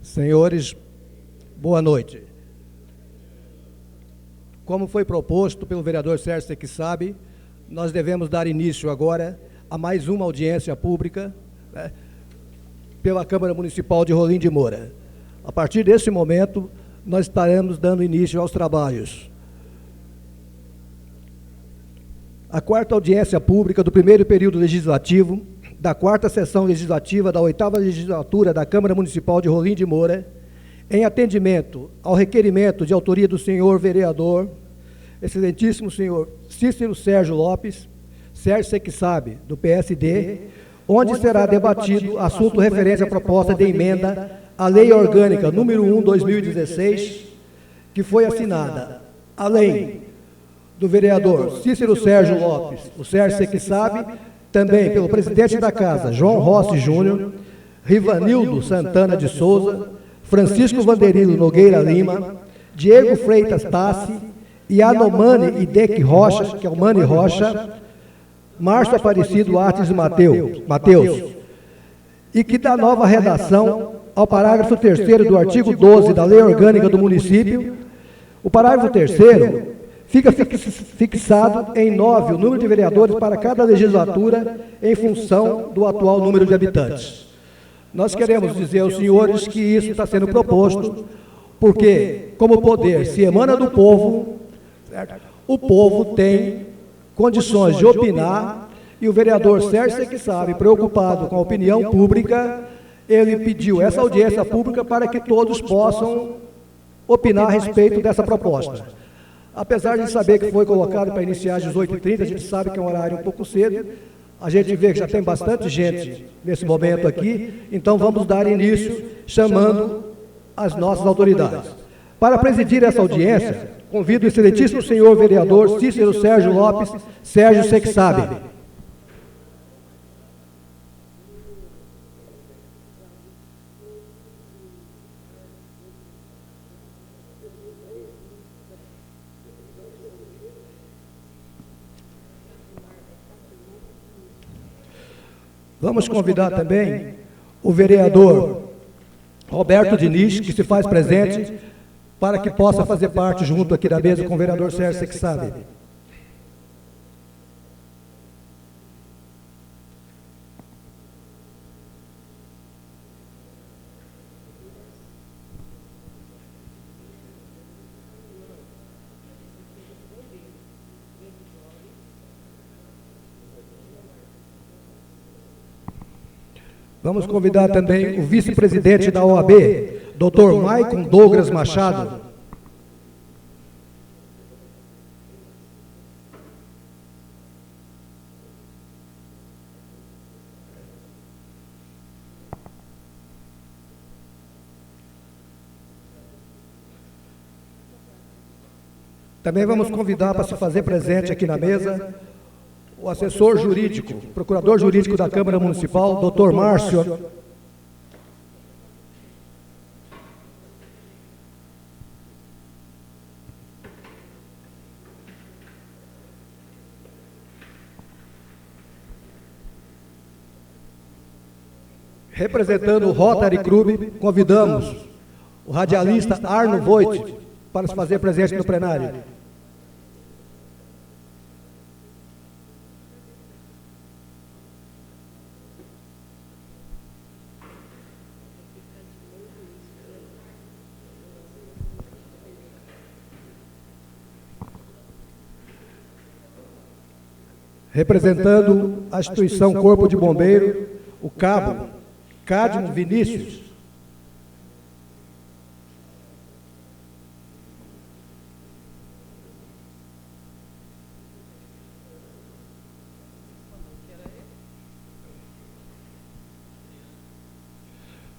Senhores, boa noite. Como foi proposto pelo vereador Sérgio Sequissab, nós devemos dar início agora a mais uma audiência pública, né, pela Câmara Municipal de Rolim de Moura. A partir desse momento, nós estaremos dando início aos trabalhos. A quarta audiência pública do primeiro período legislativo, da quarta sessão legislativa da 8ª legislatura da Câmara Municipal de Rolim de Moura, em atendimento ao requerimento de autoria do senhor vereador, excelentíssimo senhor Cícero Sérgio Lopes, Sérgio Sequissab, do PSD, onde será debatido assunto referente à proposta de emenda à Lei Orgânica número 1/2016, que foi assinada, além do vereador Cícero Sérgio Lopes, o Sérgio Sequissab, também pelo presidente da Casa, João Rossi Júnior, Rivanildo Santana de Souza, Francisco Vanderino Nogueira Lima, Diego Freitas Tassi, Yanomani Idec Rocha, que é o Mani Rocha, Márcio Aparecido Artes Mateus, e que dá nova redação ao parágrafo 3º do artigo 12 da Lei Orgânica do Município. O parágrafo 3º fica fixado em 9 o número de vereadores para cada legislatura em função do atual número de habitantes. Nós queremos dizer aos senhores que isso está sendo proposto porque, como o poder se emana do povo, certo? O povo tem condições de opinar e o vereador Sérgio Sequissab, preocupado com a opinião pública, ele pediu essa audiência pública para que todos possam opinar a respeito dessa proposta. Apesar de saber que foi colocado para iniciar às 18h30, a gente sabe que é um horário um pouco cedo, a gente vê que já tem bastante gente nesse momento aqui, então vamos dar início chamando as nossas autoridades. Para presidir essa audiência, convido o excelentíssimo senhor vereador Cícero Sérgio Lopes, Sérgio Sequissab. Vamos convidar também o vereador Roberto Diniz, que se faz presente, para que possa fazer parte junto aqui da mesa com o vereador Sérgio Sequissab. Vamos convidar também o vice-presidente da OAB, Dr. Maicon Douglas Machado. Também vamos convidar para se fazer presente aqui na mesa o assessor jurídico, procurador jurídico da Câmara Municipal, Dr. Márcio. Representando o Rotary Club, convidamos o radialista Arno Voigt para se fazer presente no plenário. Representando a instituição Corpo de Bombeiro, o Cabo Cadmo Vinícius.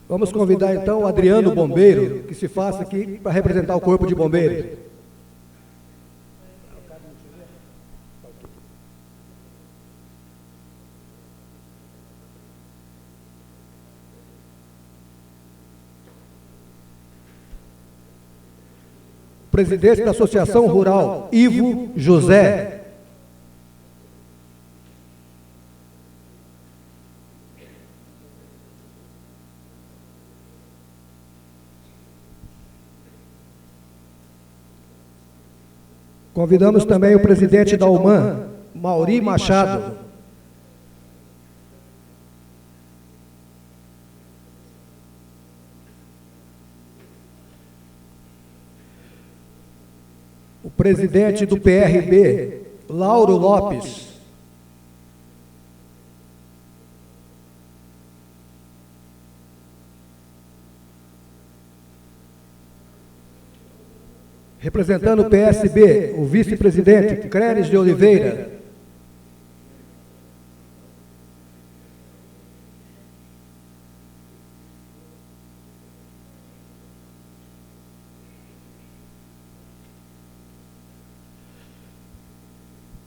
Vamos convidar então o Adriano Bombeiro, que se faça aqui para representar o Corpo de Bombeiro. Presidente da Associação Rural, Ivo José. Convidamos também o presidente da UMAN, Mauri Machado. O presidente do PRB, Lauro Lopes. Representando o PSB, o vice-presidente, Crélis de Oliveira.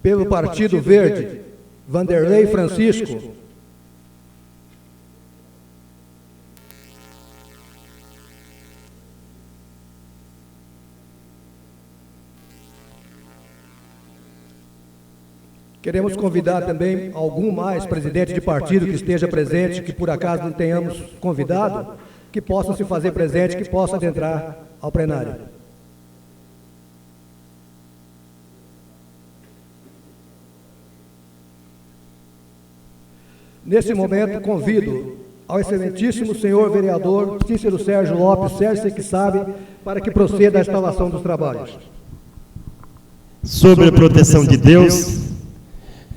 Pelo Partido Verde, Vanderlei Francisco. Queremos convidar também algum mais presidente de partido que esteja presente, que por acaso não tenhamos convidado, que possa se fazer presente, que possa adentrar ao plenário. Nesse momento, convido ao excelentíssimo senhor vereador Cícero Sérgio Lopes, Sérgio que sabe, para que proceda a instalação dos trabalhos. Sobre a proteção de Deus,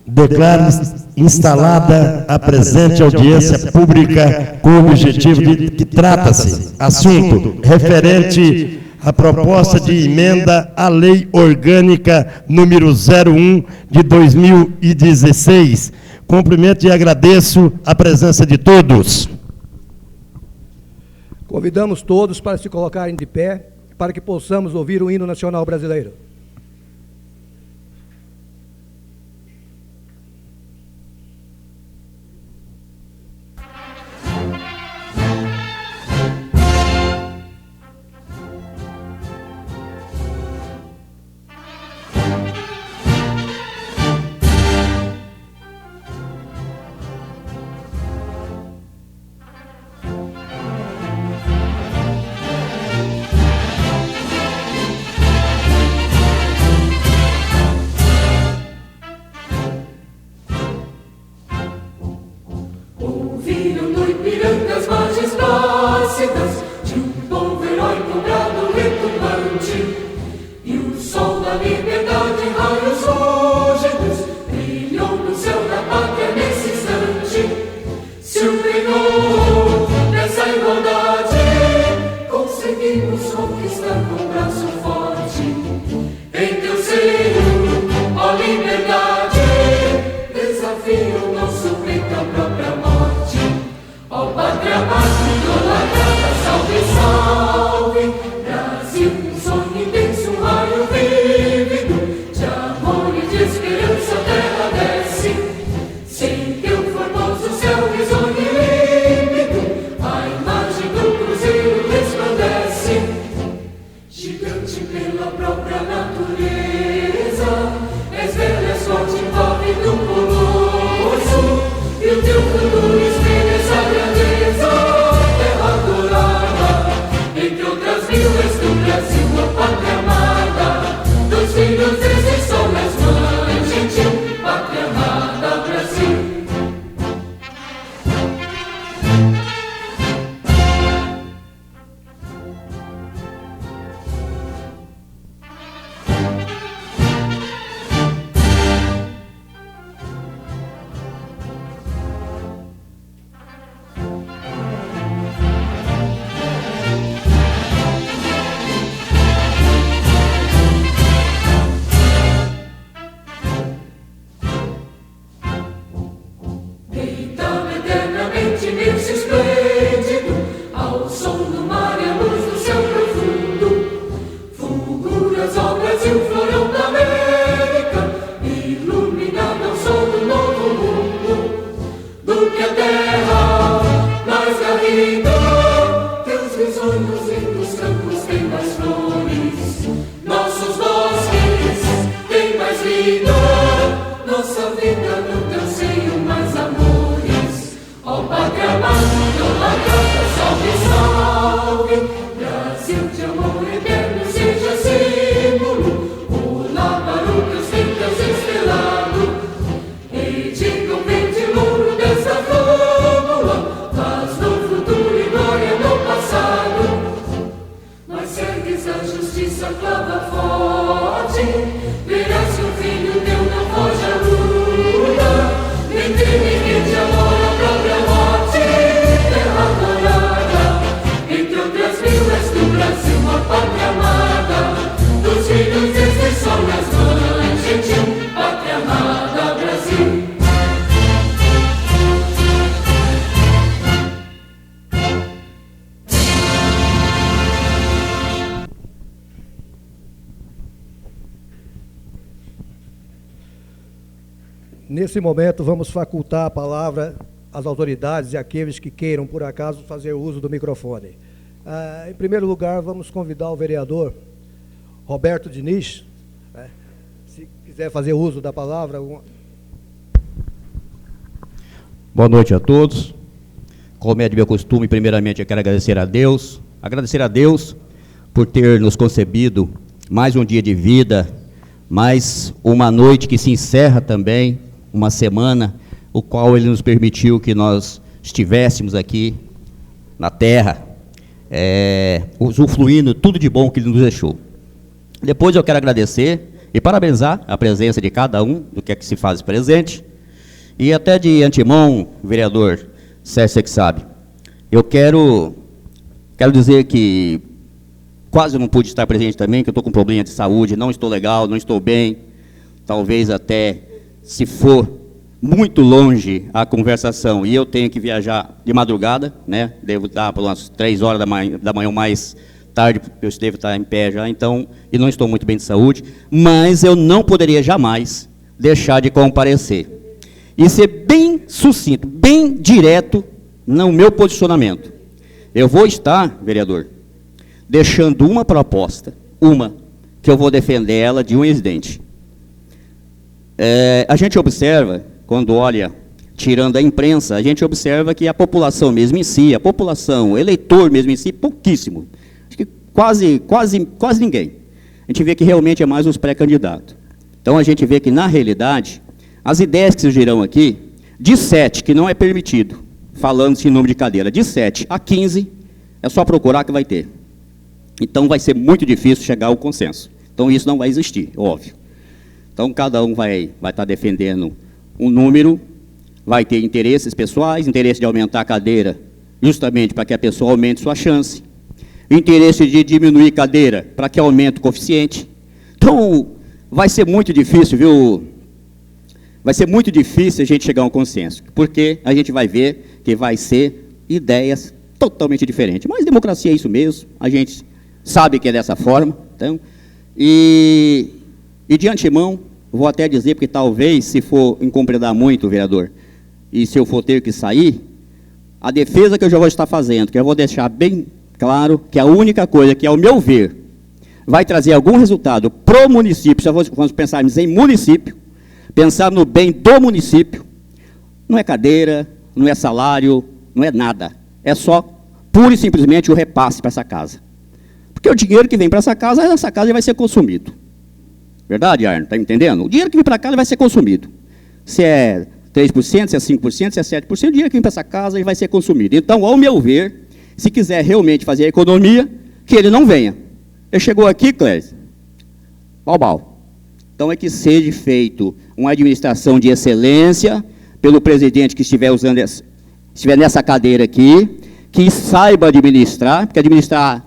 declaro instalada a presente audiência pública com o objetivo de que trata-se assunto referente à proposta de emenda à Lei Orgânica número 01 de 2016. Cumprimento e agradeço a presença de todos. Convidamos todos para se colocarem de pé, para que possamos ouvir o hino nacional brasileiro. Brasil de amor eterno seja símbolo, o lar força, clava forte, verás que o filho teu não foge à luta, nem teme que te amora a própria morte, terra adorada, entre outras mil és do Brasil uma pátria amada, dos filhos deste sol nas mães, gentil, pátria amada, Brasil. Nesse momento, vamos facultar a palavra às autoridades e àqueles que queiram, por acaso, fazer uso do microfone. Em primeiro lugar, vamos convidar o vereador Roberto Diniz, se quiser fazer uso da palavra. Boa noite a todos. Como é de meu costume, primeiramente eu quero agradecer a Deus por ter nos concebido mais um dia de vida, mais uma noite que se encerra também, uma semana, o qual Ele nos permitiu que nós estivéssemos aqui na terra, usufruindo tudo de bom que Ele nos deixou. Depois eu quero agradecer e parabenizar a presença de cada um, do que é que se faz presente, e até de antemão, vereador Sérgio, você que sabe, eu quero dizer que quase não pude estar presente também, que eu estou com problema de saúde, não estou legal, não estou bem, talvez até, se for muito longe a conversação, e eu tenho que viajar de madrugada, né, devo estar por umas 3 horas da manhã ou mais tarde, eu devo estar em pé já, então, e não estou muito bem de saúde, mas eu não poderia jamais deixar de comparecer. E ser bem sucinto, bem direto no meu posicionamento. Eu vou estar, vereador, deixando uma proposta, que eu vou defender ela de unha e dente. A gente observa, quando olha, tirando a imprensa, a gente observa que a população mesmo em si, a população, o eleitor mesmo em si, pouquíssimo. Acho que quase ninguém. A gente vê que realmente é mais os pré-candidatos. Então a gente vê que, na realidade, as ideias que surgirão aqui, de 7, que não é permitido, falando-se em número de cadeira, de 7 a 15, é só procurar que vai ter. Então vai ser muito difícil chegar ao consenso. Então isso não vai existir, óbvio. Então cada um vai estar defendendo um número, vai ter interesses pessoais, interesse de aumentar a cadeira, justamente para que a pessoa aumente sua chance, interesse de diminuir cadeira, para que aumente o coeficiente. Então vai ser muito difícil, viu? Vai ser muito difícil a gente chegar a um consenso, porque a gente vai ver que vai ser ideias totalmente diferentes. Mas democracia é isso mesmo, a gente sabe que é dessa forma. Então, e de antemão, vou até dizer, porque talvez, se for incompreender muito, vereador, e se eu for ter que sair, a defesa que eu já vou estar fazendo, que eu vou deixar bem claro, que a única coisa que, ao meu ver, vai trazer algum resultado para o município, já vamos pensar em município, pensar no bem do município, não é cadeira, não é salário, não é nada. É só, pura e simplesmente, o repasse para essa casa. Porque o dinheiro que vem para essa casa vai ser consumido. Verdade, Arno? Está me entendendo? O dinheiro que vem para cá vai ser consumido. Se é 3%, se é 5%, se é 7%, o dinheiro que vem para essa casa vai ser consumido. Então, ao meu ver, se quiser realmente fazer a economia, que ele não venha. Ele chegou aqui, Clécio, bal. Então, é que seja feito uma administração de excelência pelo presidente que estiver nessa cadeira aqui, que saiba administrar, porque administrar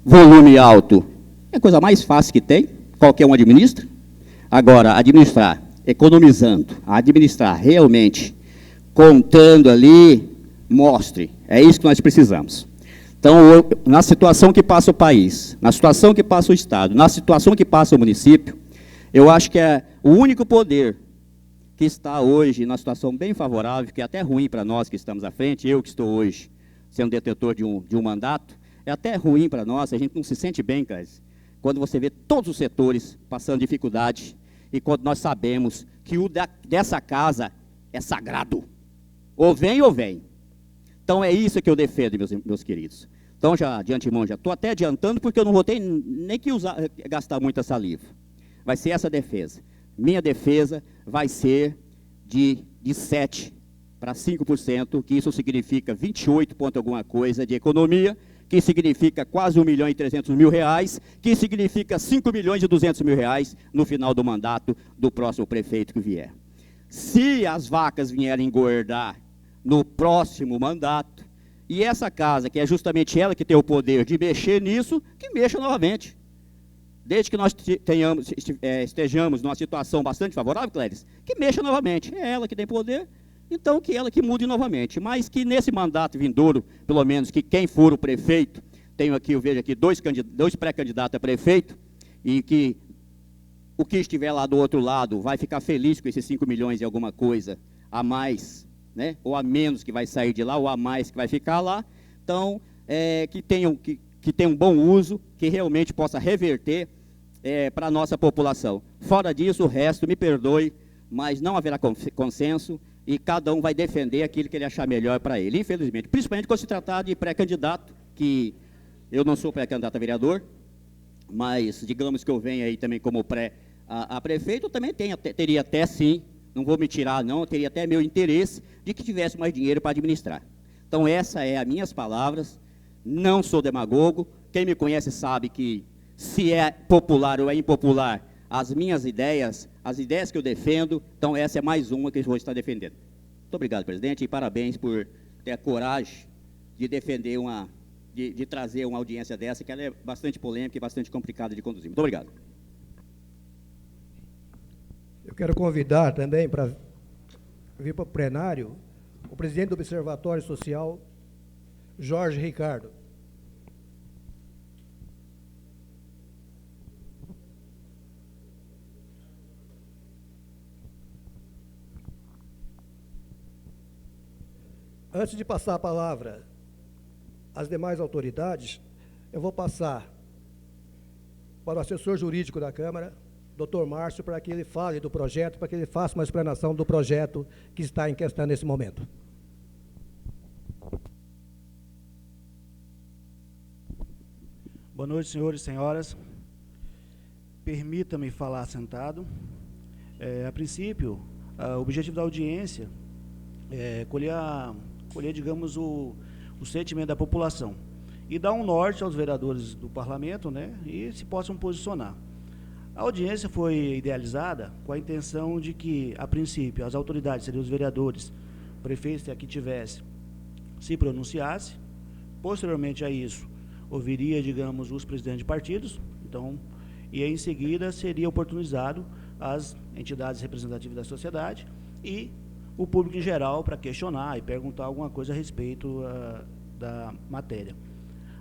volume alto é a coisa mais fácil que tem, qualquer um administra. Agora, administrar economizando, administrar realmente, contando ali, mostre, é isso que nós precisamos. Então, na situação que passa o país, na situação que passa o Estado, na situação que passa o município, eu acho que é o único poder que está hoje numa situação bem favorável, que é até ruim para nós que estamos à frente, eu que estou hoje sendo detentor de um mandato, é até ruim para nós, a gente não se sente bem, Clécio, quando você vê todos os setores passando dificuldade, e quando nós sabemos que o dessa casa é sagrado, ou vem ou vem. Então é isso que eu defendo, meus queridos. Então, já de antemão, já estou até adiantando, porque eu não vou ter nem que gastar muita saliva. Vai ser essa defesa. Minha defesa vai ser de 7% para 5%, que isso significa 28 ponto alguma coisa de economia, que significa quase R$1.300.000, que significa R$5.200.000 no final do mandato do próximo prefeito que vier. Se as vacas vierem engordar no próximo mandato, e essa casa, que é justamente ela que tem o poder de mexer nisso, que mexa novamente. Desde que nós estejamos numa situação bastante favorável, Cléris, que mexa novamente. É ela que tem poder, então que ela que mude novamente. Mas que nesse mandato vindouro, pelo menos que quem for o prefeito, eu vejo aqui dois pré-candidatos a prefeito, e que o que estiver lá do outro lado vai ficar feliz com esses 5 milhões e alguma coisa a mais, né? Ou a menos que vai sair de lá, ou a mais que vai ficar lá. Então, que tenha um bom uso, que realmente possa reverter para a nossa população. Fora disso, o resto, me perdoe, mas não haverá consenso e cada um vai defender aquilo que ele achar melhor para ele, infelizmente. Principalmente quando se tratar de pré-candidato, que eu não sou pré-candidato a vereador, mas digamos que eu venho aí também como a prefeito, eu também teria até sim, não vou me tirar não, eu teria até meu interesse de que tivesse mais dinheiro para administrar. Então essa é as minhas palavras, não sou demagogo, quem me conhece sabe que se é popular ou é impopular, as minhas ideias, as ideias que eu defendo, então essa é mais uma que eu vou estar defendendo. Muito obrigado, presidente, e parabéns por ter a coragem de defender de trazer uma audiência dessa, que ela é bastante polêmica e bastante complicada de conduzir. Muito obrigado. Eu quero convidar também para vir para o plenário o presidente do Observatório Social, Jorge Ricardo. Antes de passar a palavra às demais autoridades, eu vou passar para o assessor jurídico da Câmara, Dr. Márcio, para que ele fale do projeto, para que ele faça uma explanação do projeto que está em questão nesse momento. Boa noite, senhores e senhoras. Permita-me falar sentado. A princípio, o objetivo da audiência é colher, digamos, o sentimento da população e dar um norte aos vereadores do parlamento, né, e se possam posicionar. A audiência foi idealizada com a intenção de que, a princípio, as autoridades, seriam os vereadores, prefeitos, se aqui tivesse, se pronunciasse. Posteriormente a isso, ouviria, digamos, os presidentes de partidos, então, e em seguida seria oportunizado as entidades representativas da sociedade e o público em geral para questionar e perguntar alguma coisa a respeito da matéria.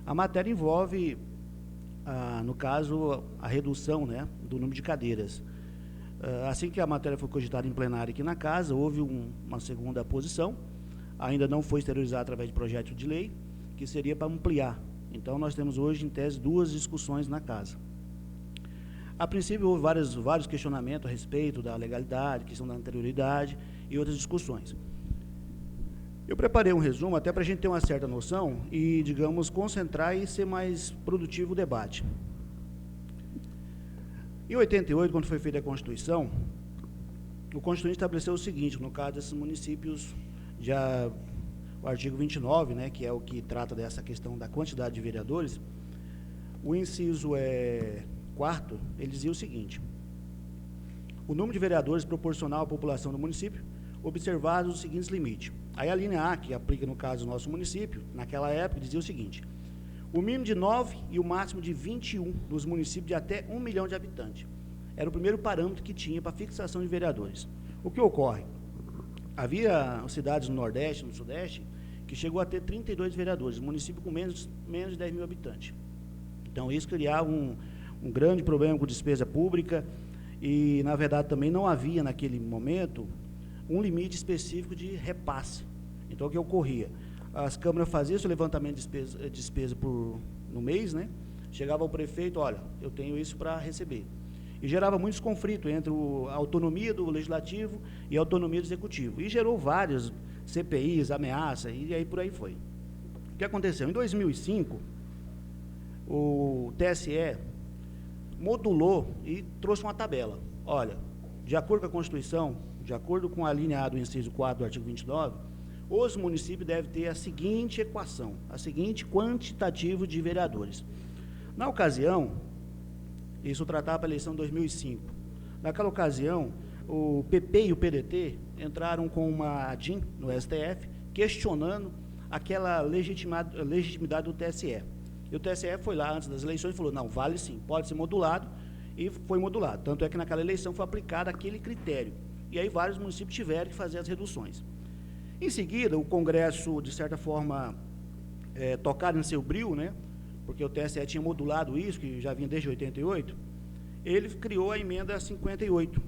A matéria envolve, no caso, a redução, né, do número de cadeiras. Assim que a matéria foi cogitada em plenário aqui na casa, houve uma segunda posição, ainda não foi exteriorizada através de projeto de lei, que seria para ampliar. Então, nós temos hoje, em tese, 2 discussões na casa. A princípio, houve vários questionamentos a respeito da legalidade, questão da anterioridade e outras discussões. Eu preparei um resumo até para a gente ter uma certa noção e, digamos, concentrar e ser mais produtivo o debate. Em 88, quando foi feita a Constituição, o Constituinte estabeleceu o seguinte, no caso desses municípios, o artigo 29, né, que é o que trata dessa questão da quantidade de vereadores, o inciso 4º, ele dizia o seguinte: o número de vereadores proporcional à população do município, observados os seguintes limites. Aí a linha A, que aplica no caso do nosso município, naquela época, dizia o seguinte: o mínimo de 9 e o máximo de 21 nos municípios de até 1 milhão de habitantes. Era o primeiro parâmetro que tinha para fixação de vereadores. O que ocorre? Havia cidades no Nordeste, no Sudeste, que chegou a ter 32 vereadores, município com menos de 10 mil habitantes. Então, isso criava um grande problema com despesa pública e, na verdade, também não havia, naquele momento, um limite específico de repasse. Então, o que ocorria? As câmaras faziam esse levantamento de despesa no mês, né? Chegava ao prefeito, olha, eu tenho isso para receber. E gerava muitos conflitos entre a autonomia do legislativo e a autonomia do executivo. E gerou vários CPIs, ameaças, e aí por aí foi. O que aconteceu? Em 2005, o TSE modulou e trouxe uma tabela. Olha, de acordo com a Constituição, de acordo com a linha A do inciso 4 do artigo 29, os municípios devem ter a seguinte equação, a seguinte quantitativo de vereadores. Na ocasião, isso tratava para a eleição de 2005, naquela ocasião, o PP e o PDT entraram com uma ADIM no STF, questionando aquela legitimidade do TSE. E o TSE foi lá antes das eleições e falou, não, vale sim, pode ser modulado, e foi modulado. Tanto é que naquela eleição foi aplicado aquele critério. E aí vários municípios tiveram que fazer as reduções. Em seguida, o Congresso, de certa forma, tocado em seu brio, né, porque o TSE tinha modulado isso, que já vinha desde 88, ele criou a emenda 58,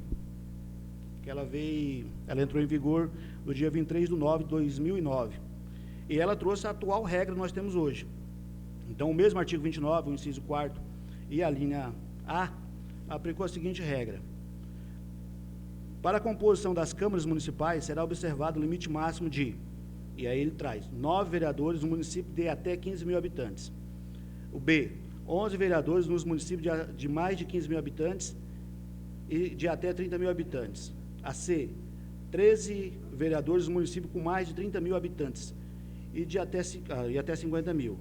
que ela entrou em vigor no dia 23/9/2009. E ela trouxe a atual regra que nós temos hoje. Então, o mesmo artigo 29, o inciso 4º e a linha A, aplicou a seguinte regra. Para a composição das câmaras municipais, será observado o limite máximo de, e aí ele traz, 9 vereadores no município de até 15 mil habitantes. O B, 11 vereadores nos municípios de mais de 15 mil habitantes e de até 30 mil habitantes. A C, 13 vereadores no município com mais de 30 mil habitantes e até 50 mil.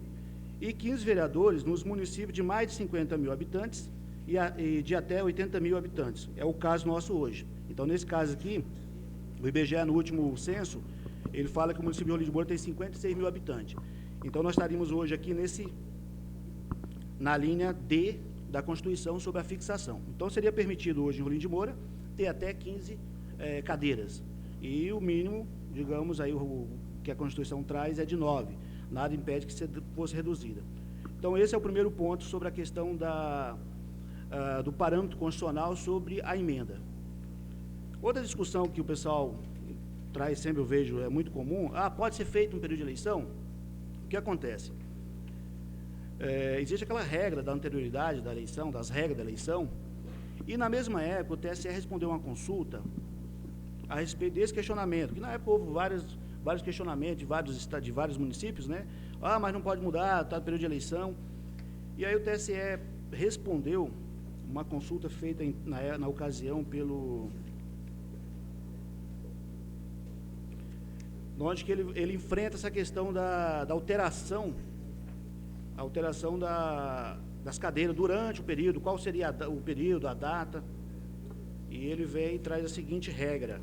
E 15 vereadores nos municípios de mais de 50 mil habitantes e de até 80 mil habitantes. É o caso nosso hoje. Então, nesse caso aqui, o IBGE, no último censo, ele fala que o município de Rolim de Moura tem 56 mil habitantes. Então, nós estaríamos hoje aqui na linha D da Constituição sobre a fixação. Então, seria permitido hoje em Rolim de Moura ter até 15 cadeiras. E o mínimo, digamos, aí o que a Constituição traz é de 9. Nada impede que fosse reduzida. Então, esse é o primeiro ponto sobre a questão do parâmetro constitucional sobre a emenda. Outra discussão que o pessoal traz, sempre eu vejo, é muito comum, pode ser feito um período de eleição? O que acontece? Existe aquela regra da anterioridade da eleição, das regras da eleição, e na mesma época o TSE respondeu uma consulta a respeito desse questionamento, que na época houve vários questionamentos de vários municípios, né? Mas não pode mudar, está no período de eleição. E aí o TSE respondeu uma consulta feita na ocasião onde que ele enfrenta essa questão da alteração das cadeiras durante o período, qual seria o período, a data, e ele vem e traz a seguinte regra.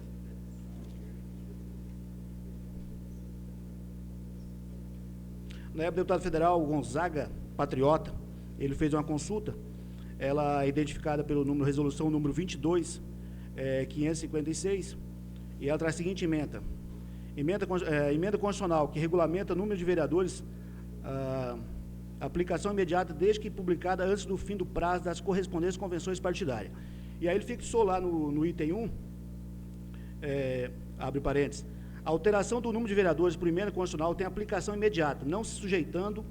Na época, o deputado federal Gonzaga Patriota, ele fez uma consulta, ela é identificada pelo resolução número 22, 556, e ela traz a seguinte emenda. Emenda constitucional que regulamenta o número de vereadores, aplicação imediata desde que publicada antes do fim do prazo das correspondentes convenções partidárias. E aí ele fixou lá no item 1, abre parênteses, a alteração do número de vereadores por emenda constitucional tem aplicação imediata, não se sujeitando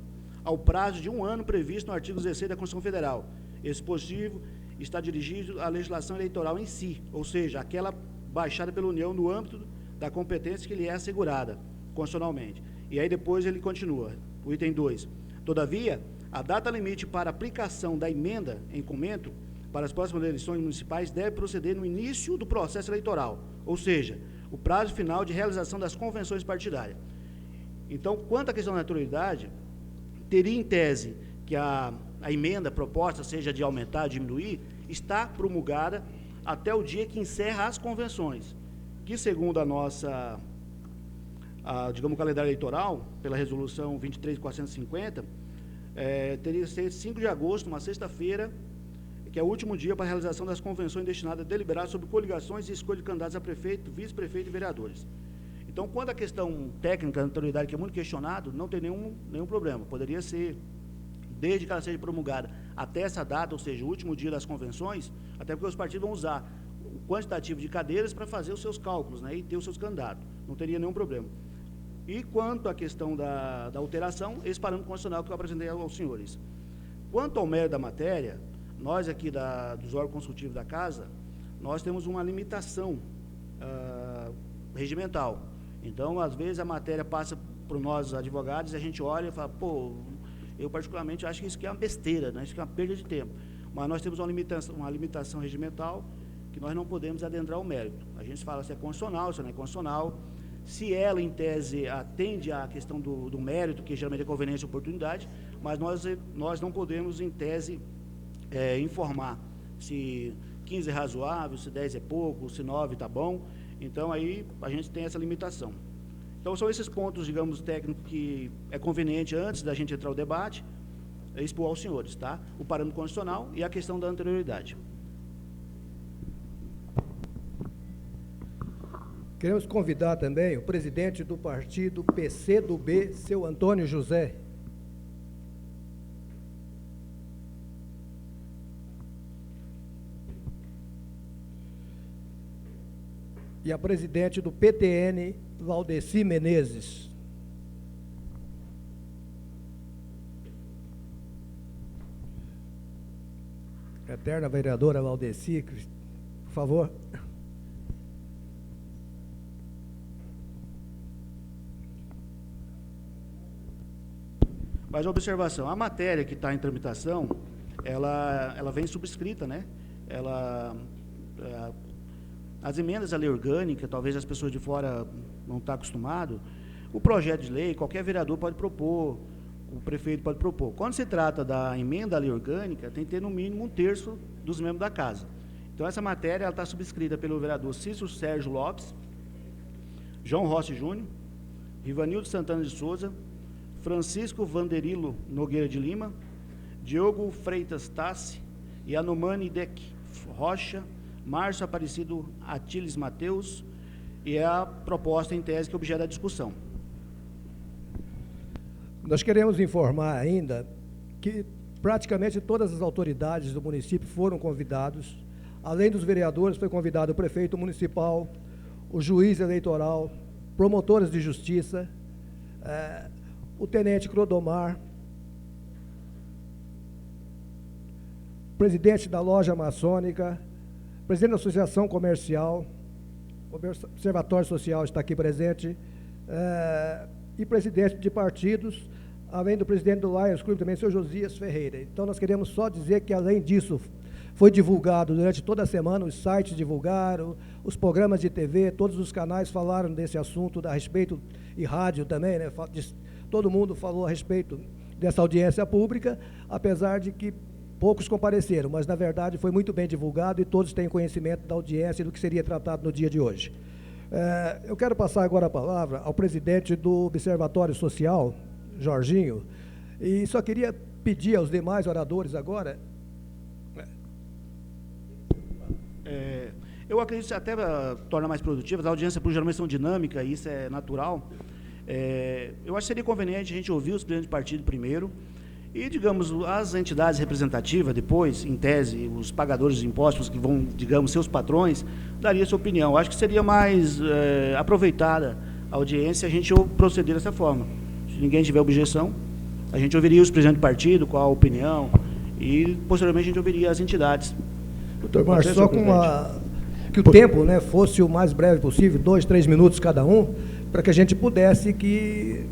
ao prazo de 1 ano previsto no artigo 16 da Constituição Federal. Esse dispositivo está dirigido à legislação eleitoral em si, ou seja, aquela baixada pela União no âmbito da competência que lhe é assegurada constitucionalmente. E aí depois ele continua, o item 2. Todavia, a data limite para aplicação da emenda em comento para as próximas eleições municipais deve proceder no início do processo eleitoral, ou seja, o prazo final de realização das convenções partidárias. Então, quanto à questão da naturalidade, teria em tese que a emenda proposta, seja de aumentar, diminuir, está promulgada até o dia que encerra as convenções, que segundo digamos, o calendário eleitoral, pela resolução 23.450, teria que ser 5 de agosto, uma sexta-feira, que é o último dia para a realização das convenções destinadas a deliberar sobre coligações e escolha de candidatos a prefeito, vice-prefeito e vereadores. Então, quando a questão técnica da autoridade, que é muito questionado, não tem nenhum problema. Poderia ser, desde que ela seja promulgada até essa data, ou seja, o último dia das convenções, até porque os partidos vão usar o quantitativo de cadeiras para fazer os seus cálculos, né, e ter os seus candidatos. Não teria nenhum problema. E quanto à questão da alteração, esse parâmetro constitucional que eu apresentei aos senhores. Quanto ao mérito da matéria, nós aqui dos órgãos consultivos da Casa, nós temos uma limitação regimental. Então, às vezes, a matéria passa para nós, advogados, e a gente olha e fala, eu particularmente acho que isso aqui é uma besteira, né? Isso aqui é uma perda de tempo. Mas nós temos uma limitação regimental que nós não podemos adentrar o mérito. A gente fala se é constitucional, se não é constitucional, se ela, em tese, atende à questão do mérito, que geralmente é conveniência e oportunidade, mas nós não podemos, em tese, informar se 15 é razoável, se 10 é pouco, se 9 está bom. Então, aí a gente tem essa limitação. Então, são esses pontos, digamos, técnicos que é conveniente, antes da gente entrar no debate, expor aos senhores, tá? O parâmetro constitucional e a questão da anterioridade. Queremos convidar também o presidente do partido PCdoB, seu Antônio José. E a presidente do PTN, Valdeci Menezes. Eterna vereadora Valdeci, por favor. Mas observação, a matéria que está em tramitação, ela vem subscrita, né? As emendas à lei orgânica, talvez as pessoas de fora não estão acostumadas, o projeto de lei, qualquer vereador pode propor, o prefeito pode propor. Quando se trata da emenda à lei orgânica, tem que ter no mínimo 1/3 dos membros da casa. Então, essa matéria está subscrita pelo vereador Cícero Sérgio Lopes, João Rossi Júnior, Rivanildo Santana de Souza, Francisco Vanderilo Nogueira de Lima, Diogo Freitas Tassi, Yanomani Deck Rocha, Márcio Aparecido Atiles Mateus, e é a proposta em tese que objeto da discussão. Nós queremos informar ainda que praticamente todas as autoridades do município foram convidados. Além dos vereadores, foi convidado o prefeito municipal, o juiz eleitoral, promotores de justiça, o tenente Clodomar, presidente da loja maçônica, presidente da associação comercial, o observatório social está aqui presente, e presidente de partidos, além do presidente do Lions Club também, o senhor Josias Ferreira. Então, nós queremos só dizer que, além disso, foi divulgado durante toda a semana, os sites divulgaram, os programas de TV, todos os canais falaram desse assunto, a respeito, e rádio também, né? Todo mundo falou a respeito dessa audiência pública, apesar de que poucos compareceram, mas, na verdade, foi muito bem divulgado e todos têm conhecimento da audiência e do que seria tratado no dia de hoje. Eu quero passar agora a palavra ao presidente do Observatório Social, Jorginho, e só queria pedir aos demais oradores agora... eu acredito que até torna mais produtiva, as audiências por geralmente são dinâmicas, e isso é natural. Eu acho que seria conveniente a gente ouvir os presidentes de partido primeiro, e, digamos, as entidades representativas, depois, em tese, os pagadores de impostos, que vão, digamos, ser os patrões, daria sua opinião. Acho que seria mais aproveitada a audiência a gente proceder dessa forma. Se ninguém tiver objeção, a gente ouviria os presidentes de partido, qual a opinião, e, posteriormente, a gente ouviria as entidades. Doutor Márcio, só com que o tempo, né, fosse o mais breve possível, 2, 3 minutos cada um, para que a gente pudesse que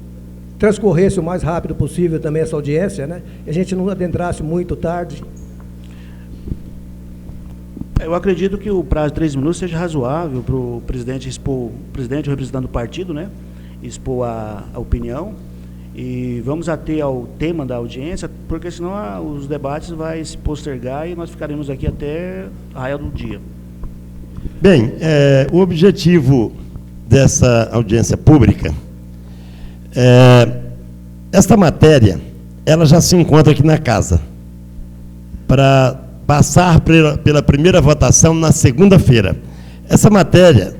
transcorresse o mais rápido possível também essa audiência, né? E a gente não adentrasse muito tarde. Eu acredito que o prazo de 3 minutos seja razoável para o presidente expor, o presidente, o representante do partido, né? Expor a opinião. E vamos ater ao tema da audiência, porque senão os debates vão se postergar e nós ficaremos aqui até a raia do dia. Bem, o objetivo dessa audiência pública, esta matéria, ela já se encontra aqui na casa, para passar pela primeira votação na segunda-feira. Essa matéria,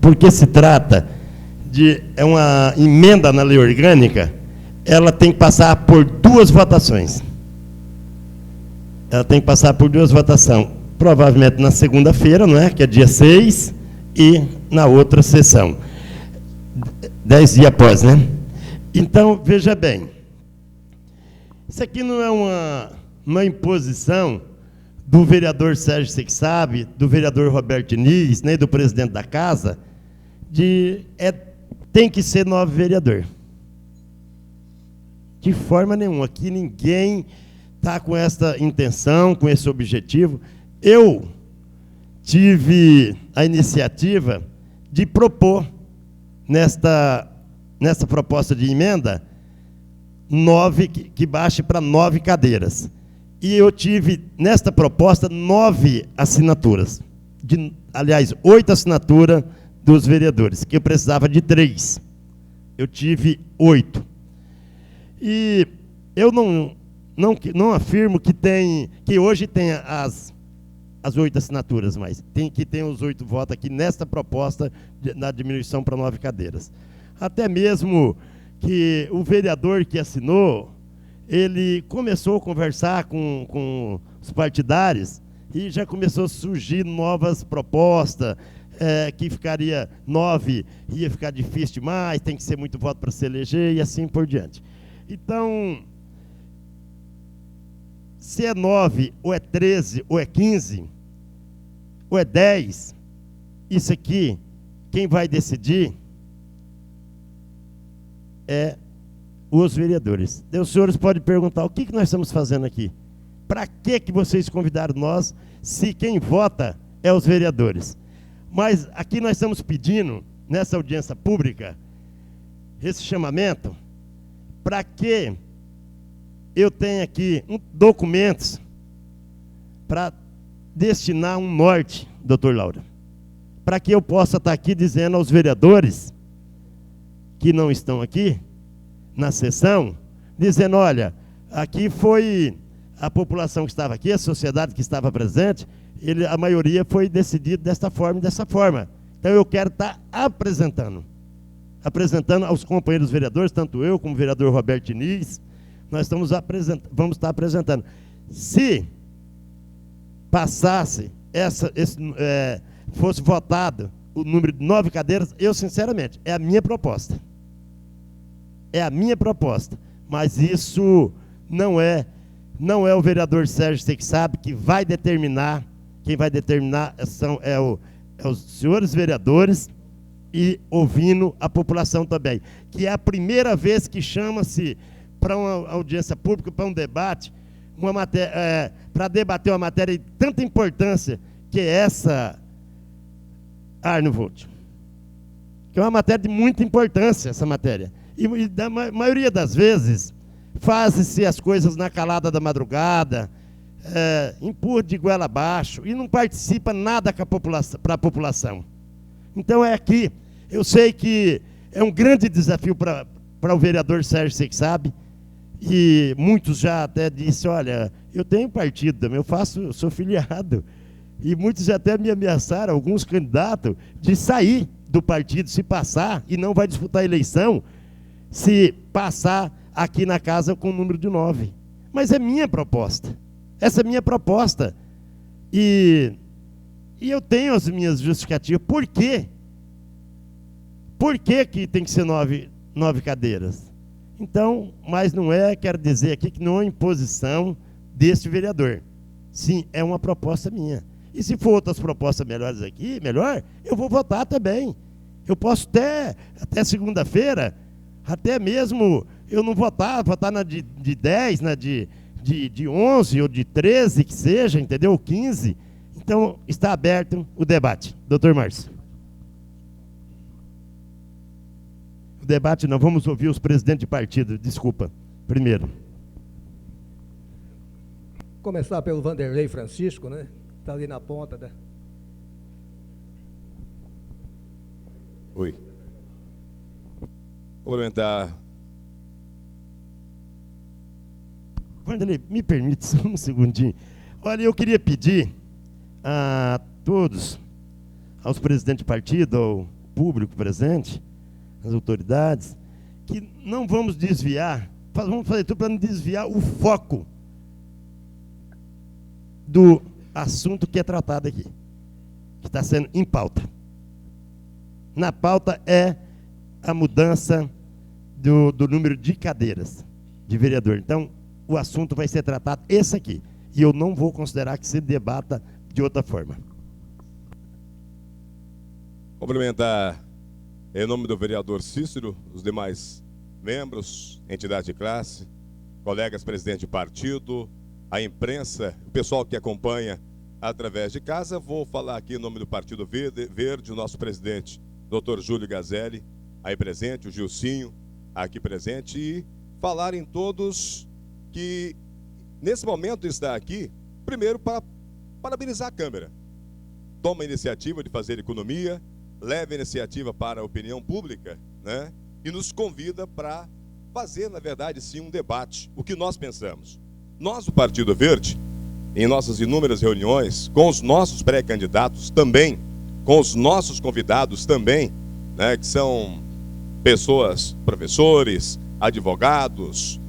porque se trata de uma emenda na lei orgânica, ela tem que passar por 2 votações. Ela tem que passar por 2 votações, provavelmente na segunda-feira, não é? Que é dia 6, e na outra sessão, 10 dias após, né? Então, veja bem, isso aqui não é uma imposição do vereador Sérgio Seixabe, do vereador Roberto Diniz, nem do presidente da casa, tem que ser 9 vereador. De forma nenhuma, aqui ninguém está com essa intenção, com esse objetivo. Eu tive a iniciativa de propor, nesta proposta de emenda, que baixe para 9 cadeiras. E eu tive, nesta proposta, 9 assinaturas. Aliás, 8 assinaturas dos vereadores, que eu precisava de 3. Eu tive 8. E eu não afirmo que hoje tem as 8 assinaturas, mas tem os 8 votos aqui nesta proposta na diminuição para 9 cadeiras. Até mesmo que o vereador que assinou, ele começou a conversar com os partidários e já começou a surgir novas propostas, que ficaria 9, ia ficar difícil demais, tem que ser muito voto para se eleger e assim por diante. Então, se é 9, ou é 13, ou é 15, ou é 10, isso aqui, quem vai decidir é os vereadores. Os senhores podem perguntar, o que nós estamos fazendo aqui? Para que vocês convidaram nós, se quem vota é os vereadores? Mas aqui nós estamos pedindo, nessa audiência pública, esse chamamento, para que eu tenha aqui documentos para destinar um norte, doutor Laura, para que eu possa estar aqui dizendo aos vereadores que não estão aqui, na sessão, dizendo, olha, aqui foi a população que estava aqui, a sociedade que estava presente, a maioria foi decidida desta forma e dessa forma. Então eu quero estar apresentando aos companheiros vereadores, tanto eu como o vereador Roberto Diniz, nós vamos estar apresentando. Se passasse, fosse votado o número de 9 cadeiras, eu, sinceramente, é a minha proposta. É a minha proposta. Mas isso não é o vereador Sérgio Seixab que vai determinar. Quem vai determinar são os senhores vereadores e ouvindo a população também. Que é a primeira vez que chama-se para uma audiência pública, para um debate, para debater uma matéria de tanta importância que é essa, Arno Volt. Que é uma matéria de muita importância, essa matéria. E da maioria das vezes, faz-se as coisas na calada da madrugada, empurra de goela abaixo, e não participa nada para a população. Então é aqui, eu sei que é um grande desafio para o vereador Sérgio Seixab, e muitos já até disseram, olha, eu tenho partido também, eu sou filiado, e muitos já até me ameaçaram, alguns candidatos, de sair do partido, se passar, e não vai disputar a eleição, se passar aqui na casa com o número de 9. Mas é minha proposta. Essa é minha proposta. E eu tenho as minhas justificativas. Por quê? Por que tem que ser 9 cadeiras? Então, mas não quero dizer aqui que não é imposição deste vereador. Sim, é uma proposta minha. E se for outras propostas melhores aqui, eu vou votar também. Eu posso até segunda-feira, até mesmo eu não votar na de 10, na de 11 ou de 13, que seja, entendeu? 15. Então, está aberto o debate. Doutor Márcio. O debate, nós vamos ouvir os presidentes de partido, desculpa, primeiro. Começar pelo Vanderlei Francisco, né? Está ali na ponta da... Oi. Complementar. Vanderlei, me permite só um segundinho. Olha, eu queria pedir a todos, aos presidentes de partido, ao público presente, às autoridades, que não vamos desviar, vamos fazer tudo para não desviar o foco do assunto que é tratado aqui, que está sendo em pauta. Na pauta é a mudança do número de cadeiras de vereador. Então, o assunto vai ser tratado esse aqui. E eu não vou considerar que se debata de outra forma. Complementar, em nome do vereador Cícero, os demais membros, entidade de classe, colegas presidentes de partido, a imprensa, o pessoal que acompanha através de casa, vou falar aqui em nome do Partido Verde, o nosso presidente, Dr. Júlio Gazelli, aí presente, o Gilcinho, aqui presente, e falarem todos que, nesse momento, está aqui, primeiro, para parabenizar a Câmara. Toma a iniciativa de fazer economia, leva a iniciativa para a opinião pública, né? E nos convida para fazer, na verdade, sim, um debate. O que nós pensamos? Nós, do Partido Verde, em nossas inúmeras reuniões, com os nossos pré-candidatos também, com os nossos convidados também, né, que são pessoas, professores, advogados,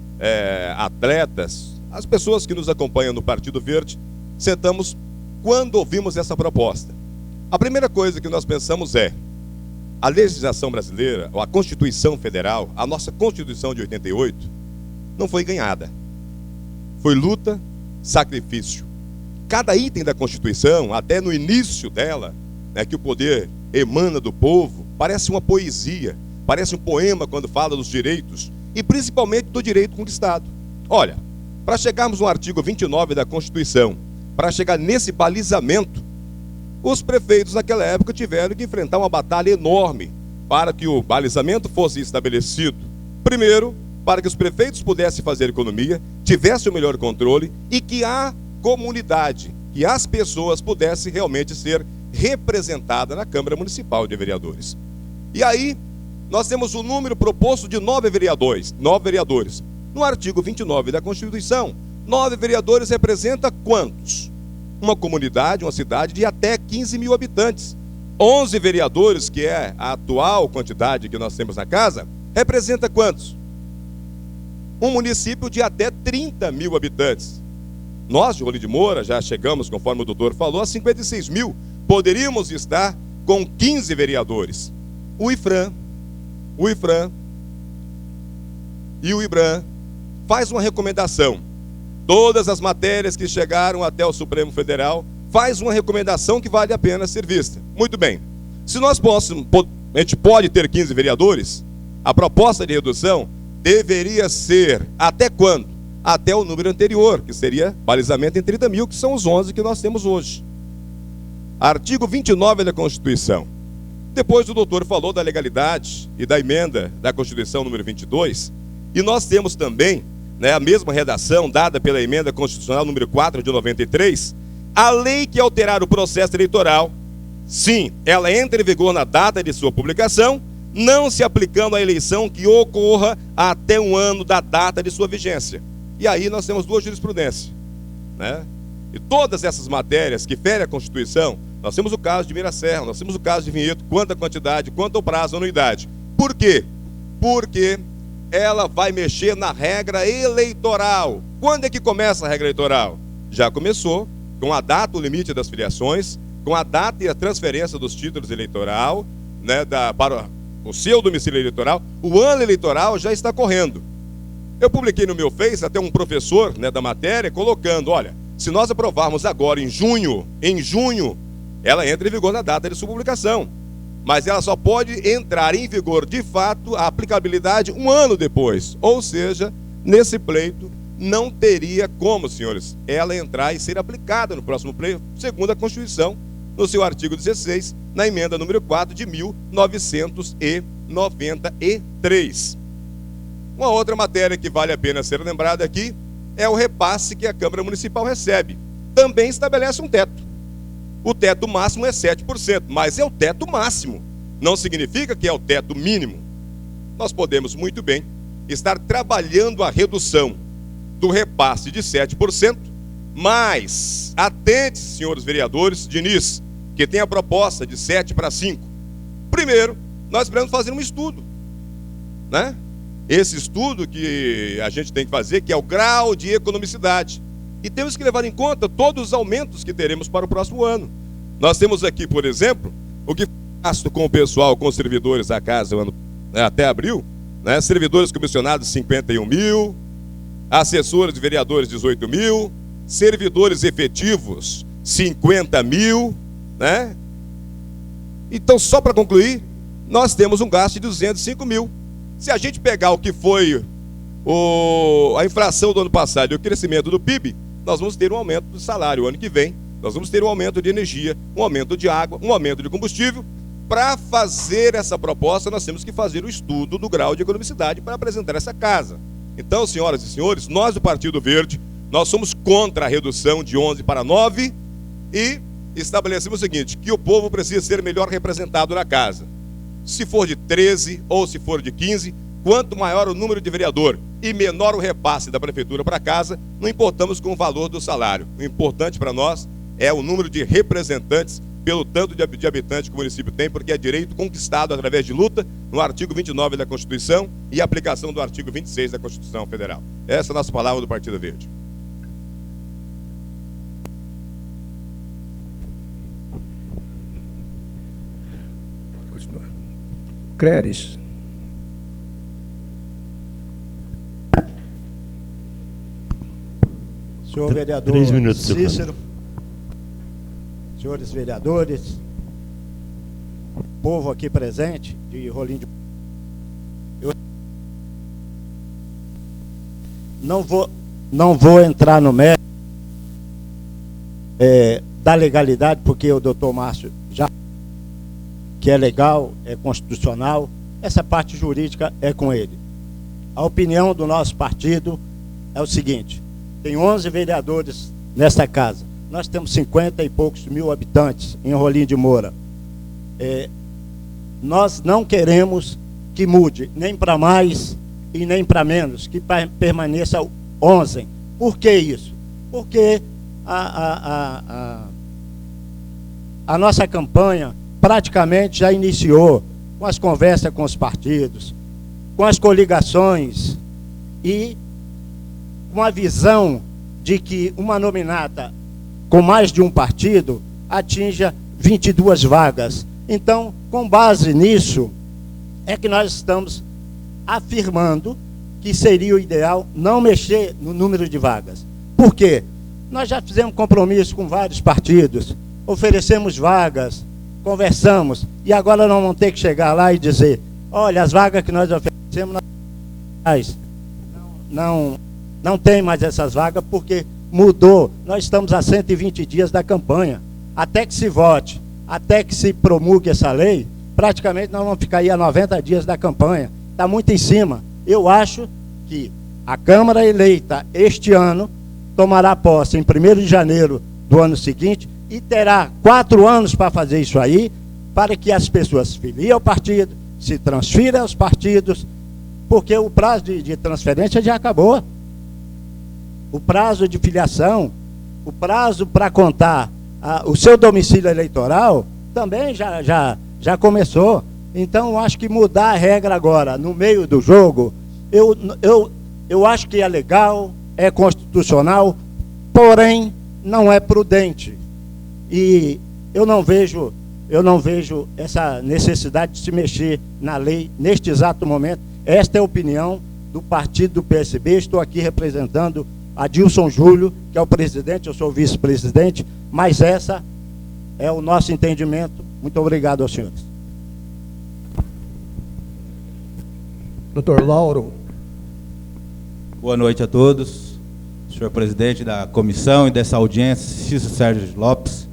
atletas, as pessoas que nos acompanham no Partido Verde, sentamos quando ouvimos essa proposta. A primeira coisa que nós pensamos é: a legislação brasileira, ou a Constituição Federal, a nossa Constituição de 88, não foi ganhada. Foi luta, sacrifício. Cada item da Constituição, até no início dela, né, que o poder emana do povo, parece uma poesia, parece um poema quando fala dos direitos, e principalmente do direito conquistado. Olha, para chegarmos no artigo 29 da Constituição, para chegar nesse balizamento, os prefeitos naquela época tiveram que enfrentar uma batalha enorme para que o balizamento fosse estabelecido. Primeiro, para que os prefeitos pudessem fazer economia, tivessem o melhor controle e que a comunidade, que as pessoas pudessem realmente ser representadas na Câmara Municipal de Vereadores. E aí, nós temos o número proposto de 9 vereadores. No artigo 29 da Constituição, 9 vereadores representa quantos? Uma comunidade, uma cidade de até 15 mil habitantes. 11 vereadores, que é a atual quantidade que nós temos na casa, representa quantos? Um município de até 30 mil habitantes. Nós, de Rolim de Moura, já chegamos, conforme o doutor falou, a 56 mil. Poderíamos estar com 15 vereadores. O IFRAM e o IBRAM faz uma recomendação. Todas as matérias que chegaram até o Supremo Federal faz uma recomendação que vale a pena ser vista. Muito bem. Se nós a gente pode ter 15 vereadores, a proposta de redução deveria ser até quando? Até o número anterior, que seria balizamento em 30 mil, que são os 11 que nós temos hoje. Artigo 29 da Constituição. Depois o doutor falou da legalidade e da emenda da Constituição número 22, e nós temos também, né, a mesma redação dada pela emenda constitucional número 4 de 93, a lei que alterar o processo eleitoral, sim, ela entra em vigor na data de sua publicação, não se aplicando à eleição que ocorra até um ano da data de sua vigência. E aí nós temos duas jurisprudências, né? E todas essas matérias que ferem a Constituição, nós temos o caso de Miraserra, nós temos o caso de Vinhedo, quanto à quantidade, quanto ao prazo, anuidade. Por quê? Porque ela vai mexer na regra eleitoral. Quando é que começa a regra eleitoral? Já começou com a data, o limite das filiações, com a data e a transferência dos títulos eleitoral, né, para o seu domicílio eleitoral. O ano eleitoral já está correndo. Eu publiquei no meu Face até um professor, né, da matéria, colocando, olha, se nós aprovarmos agora em junho, ela entra em vigor na data de sua publicação. Mas ela só pode entrar em vigor, de fato, a aplicabilidade um ano depois. Ou seja, nesse pleito, não teria como, senhores, ela entrar e ser aplicada no próximo pleito, segundo a Constituição, no seu artigo 16, na emenda número 4 de 1993. Uma outra matéria que vale a pena ser lembrada aqui é o repasse que a Câmara Municipal recebe. Também estabelece um teto. O teto máximo é 7%, mas é o teto máximo. Não significa que é o teto mínimo. Nós podemos muito bem estar trabalhando a redução do repasse de 7%, mas atente, senhores vereadores, Diniz, que tem a proposta de 7 para 5. Primeiro, nós precisamos fazer um estudo, né? Esse estudo que a gente tem que fazer, que é o grau de economicidade. E temos que levar em conta todos os aumentos que teremos para o próximo ano. Nós temos aqui, por exemplo, o que gasto com o pessoal, com os servidores da casa até abril, né? Servidores comissionados 51 mil, assessores de vereadores 18 mil, servidores efetivos 50 mil, né? Então, só para concluir, nós temos um gasto de 205 mil. Se a gente pegar o que foi a inflação do ano passado e o crescimento do PIB, nós vamos ter um aumento do salário. O ano que vem, nós vamos ter um aumento de energia, um aumento de água, um aumento de combustível. Para fazer essa proposta, nós temos que fazer o estudo do grau de economicidade para apresentar essa casa. Então, senhoras e senhores, nós do Partido Verde, nós somos contra a redução de 11 para 9 e estabelecemos o seguinte, que o povo precisa ser melhor representado na casa. Se for de 13 ou se for de 15, quanto maior o número de vereador e menor o repasse da prefeitura para casa, não importamos com o valor do salário. O importante para nós é o número de representantes pelo tanto de habitantes que o município tem, porque é direito conquistado através de luta no artigo 29 da Constituição e aplicação do artigo 26 da Constituição Federal. Essa é a nossa palavra do Partido Verde. Créris. Senhor vereador 3 minutos, Cícero, senhores vereadores, povo aqui presente de Rolim de... Eu não vou entrar no mérito da legalidade, porque o doutor Márcio já que é legal, é constitucional, essa parte jurídica é com ele. A opinião do nosso partido é o seguinte, tem 11 vereadores nesta casa, nós temos 50 e poucos mil habitantes em Rolim de Moura. Nós não queremos que mude, nem para mais e nem para menos, que permaneça 11. Por que isso? Porque a nossa campanha praticamente já iniciou com as conversas com os partidos, com as coligações e com a visão de que uma nominata com mais de um partido atinja 22 vagas. Então, com base nisso, é que nós estamos afirmando que seria o ideal não mexer no número de vagas. Por quê? Nós já fizemos compromisso com vários partidos, oferecemos vagas, conversamos, e agora nós vamos ter que chegar lá e dizer, olha, as vagas que nós oferecemos, não tem mais essas vagas, porque mudou. Nós estamos a 120 dias da campanha. Até que se vote, até que se promulgue essa lei, praticamente nós vamos ficar aí a 90 dias da campanha. Está muito em cima. Eu acho que a Câmara eleita este ano tomará posse em 1º de janeiro do ano seguinte, e terá 4 anos para fazer isso aí, para que as pessoas se filiem ao partido, se transfiram aos partidos, porque o prazo de transferência já acabou. O prazo de filiação, o prazo para contar o seu domicílio eleitoral, também já começou. Então, eu acho que mudar a regra agora, no meio do jogo, eu acho que é legal, é constitucional, porém, não é prudente. E eu não vejo essa necessidade de se mexer na lei neste exato momento. Esta é a opinião do partido do PSB. Estou aqui representando Adilson Júlio, que é o presidente, eu sou o vice-presidente, mas essa é o nosso entendimento. Muito obrigado aos senhores. Doutor Lauro. Boa noite a todos. Senhor presidente da comissão e dessa audiência, Cícero Sérgio Lopes,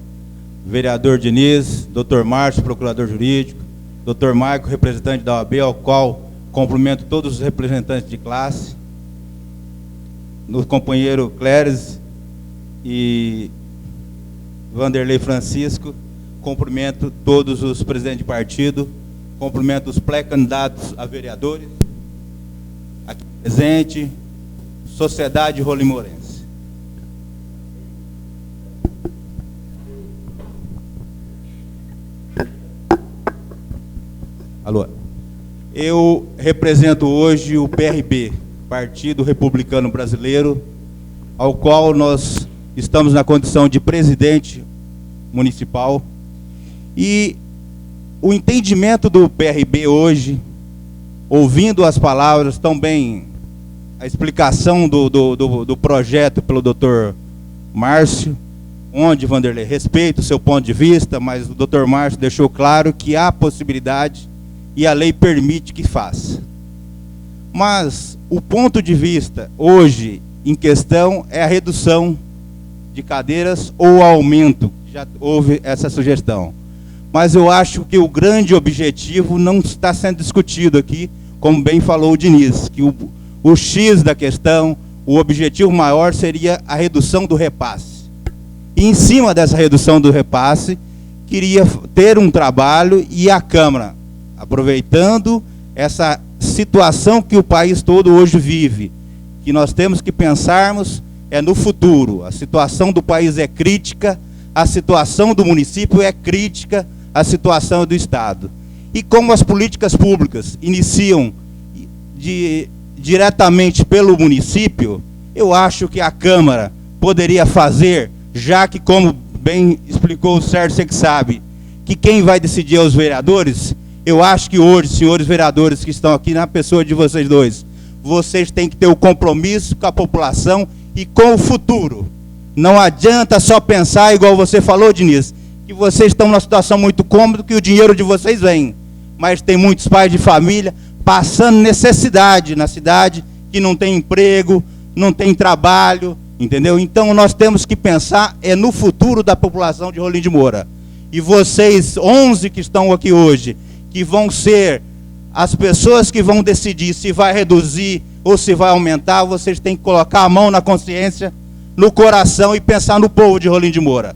vereador Diniz, doutor Márcio, procurador jurídico, doutor Maico, representante da OAB, ao qual cumprimento todos os representantes de classe, no companheiro Cléris e Vanderlei Francisco, cumprimento todos os presidentes de partido, cumprimento os pré-candidatos a vereadores, aqui presente, sociedade rolimorense. Alô. Eu represento hoje o PRB, Partido Republicano Brasileiro, ao qual nós estamos na condição de presidente municipal. E o entendimento do PRB hoje, ouvindo as palavras, também a explicação do projeto pelo doutor Márcio, onde, Vanderlei, respeito o seu ponto de vista, mas o doutor Márcio deixou claro que há possibilidade e a lei permite que faça. Mas o ponto de vista hoje em questão é a redução de cadeiras ou aumento, já houve essa sugestão. mas eu acho que o grande objetivo não está sendo discutido aqui, como bem falou o Diniz, que o X da questão, o objetivo maior seria a redução do repasse. E em cima dessa redução do repasse, queria ter um trabalho e a Câmara, aproveitando essa situação que o país todo hoje vive, que nós temos que pensarmos no futuro. A situação do país é crítica, a situação do município é crítica, a situação do Estado. E como as políticas públicas iniciam diretamente pelo município, eu acho que a Câmara poderia fazer, já que, como bem explicou o Sérgio, você que sabe, que quem vai decidir é os vereadores. Eu acho que hoje, senhores vereadores que estão aqui, na pessoa de vocês dois, vocês têm que ter o compromisso com a população e com o futuro. Não adianta só pensar, igual você falou, Diniz, que vocês estão numa situação muito cômoda, que o dinheiro de vocês vem. Mas tem muitos pais de família passando necessidade na cidade, que não tem emprego, não tem trabalho, entendeu? Então nós temos que pensar no futuro da população de Rolim de Moura. E vocês, 11 que estão aqui hoje, que vão ser as pessoas que vão decidir se vai reduzir ou se vai aumentar, vocês têm que colocar a mão na consciência, no coração e pensar no povo de Rolim de Moura.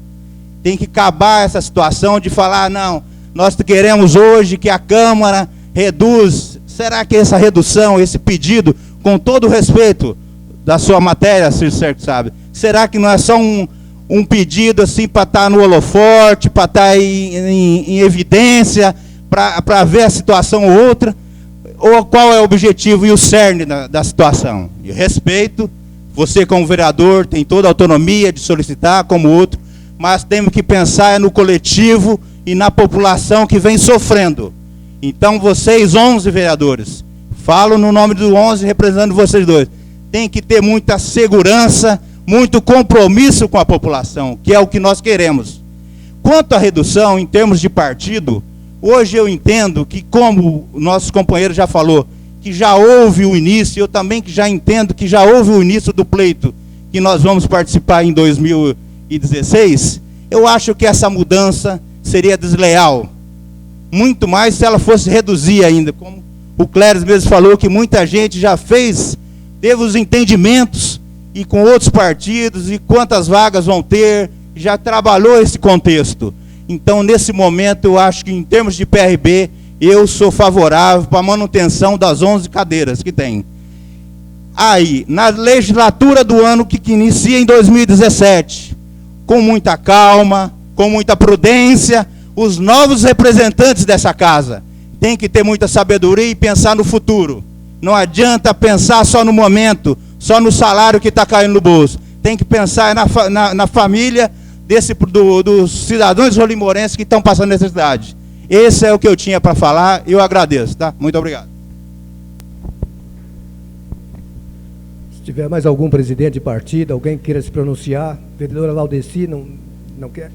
Tem que acabar essa situação de falar, não, nós queremos hoje que a Câmara reduz. Será que essa redução, esse pedido, com todo o respeito da sua matéria, se você sabe, será que não é só um pedido assim para estar no holofote, para estar em evidência, para ver a situação ou outra? Ou qual é o objetivo e o cerne da situação? E respeito, você como vereador tem toda a autonomia de solicitar, como outro, mas temos que pensar no coletivo e na população que vem sofrendo. Então vocês, 11 vereadores, falo no nome dos 11, representando vocês dois, tem que ter muita segurança, muito compromisso com a população, que é o que nós queremos. Quanto à redução, em termos de partido, hoje eu entendo que, como o nosso companheiro já falou, que já houve o início, eu também que já entendo que já houve o início do pleito, que nós vamos participar em 2016, eu acho que essa mudança seria desleal. Muito mais se ela fosse reduzir ainda, como o Cléris mesmo falou, que muita gente já teve os entendimentos, e com outros partidos, e quantas vagas vão ter, já trabalhou esse contexto. Então, nesse momento, eu acho que, em termos de PRB, eu sou favorável para a manutenção das 11 cadeiras que tem. Aí, na legislatura do ano que inicia em 2017, com muita calma, com muita prudência, os novos representantes dessa casa têm que ter muita sabedoria e pensar no futuro. Não adianta pensar só no momento, só no salário que está caindo no bolso. Tem que pensar na família dos cidadãos rolimorenses que estão passando necessidade. Esse é o que eu tinha para falar, eu agradeço, tá? Muito obrigado. Se tiver mais algum presidente de partido, alguém queira se pronunciar, vereadora Valdeci, não quer?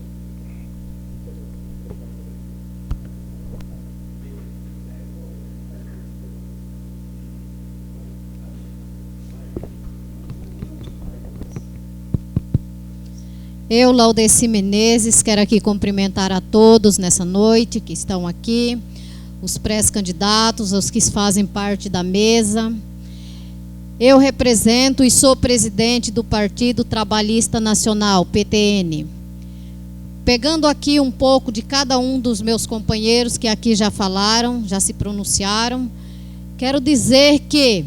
Eu, Laudeci Menezes, quero aqui cumprimentar a todos nessa noite que estão aqui, os pré-candidatos, os que fazem parte da mesa. Eu represento e sou presidente do Partido Trabalhista Nacional, PTN. Pegando aqui um pouco de cada um dos meus companheiros que aqui já falaram, já se pronunciaram, quero dizer que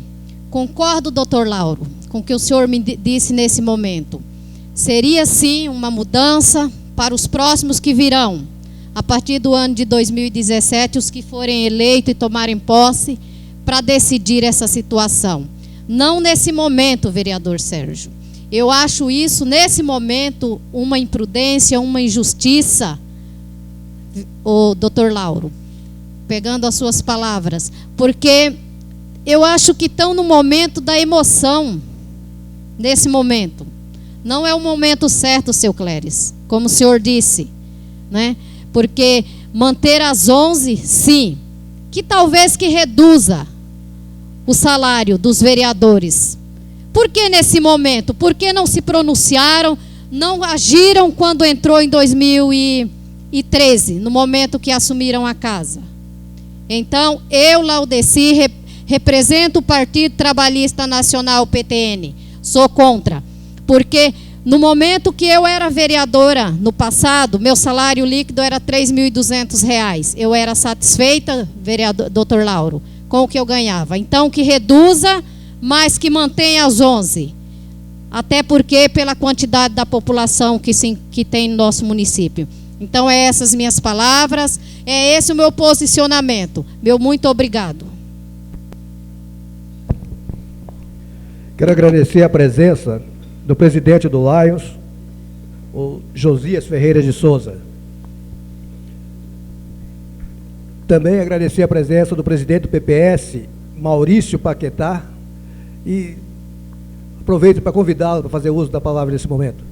concordo, doutor Lauro, com o que o senhor me disse nesse momento. Seria, sim, uma mudança para os próximos que virão. A partir do ano de 2017, os que forem eleitos e tomarem posse para decidir essa situação. Não nesse momento, vereador Sérgio. Eu acho isso, nesse momento, uma imprudência, uma injustiça, o doutor Lauro, pegando as suas palavras, porque eu acho que estão no momento da emoção, nesse momento. Não é o momento certo, seu Cléris, como o senhor disse, né? Porque manter as 11, sim, que talvez que reduza o salário dos vereadores. Por que nesse momento? Por que não se pronunciaram, não agiram quando entrou em 2017 2013, no momento que assumiram a casa. Então, eu, Laudeci, represento o Partido Trabalhista Nacional, PTN. Sou contra, porque no momento que eu era vereadora, no passado, meu salário líquido era R$ 3.200. Eu era satisfeita, vereador, doutor Lauro, com o que eu ganhava. Então, que reduza, mas que mantenha as 11. Até porque pela quantidade da população que tem no nosso município. Então, é essas minhas palavras, é esse o meu posicionamento. Meu muito obrigado. Quero agradecer a presença do presidente do Lions, o Josias Ferreira de Souza. Também agradecer a presença do presidente do PPS, Maurício Paquetá, e aproveito para convidá-lo para fazer uso da palavra nesse momento.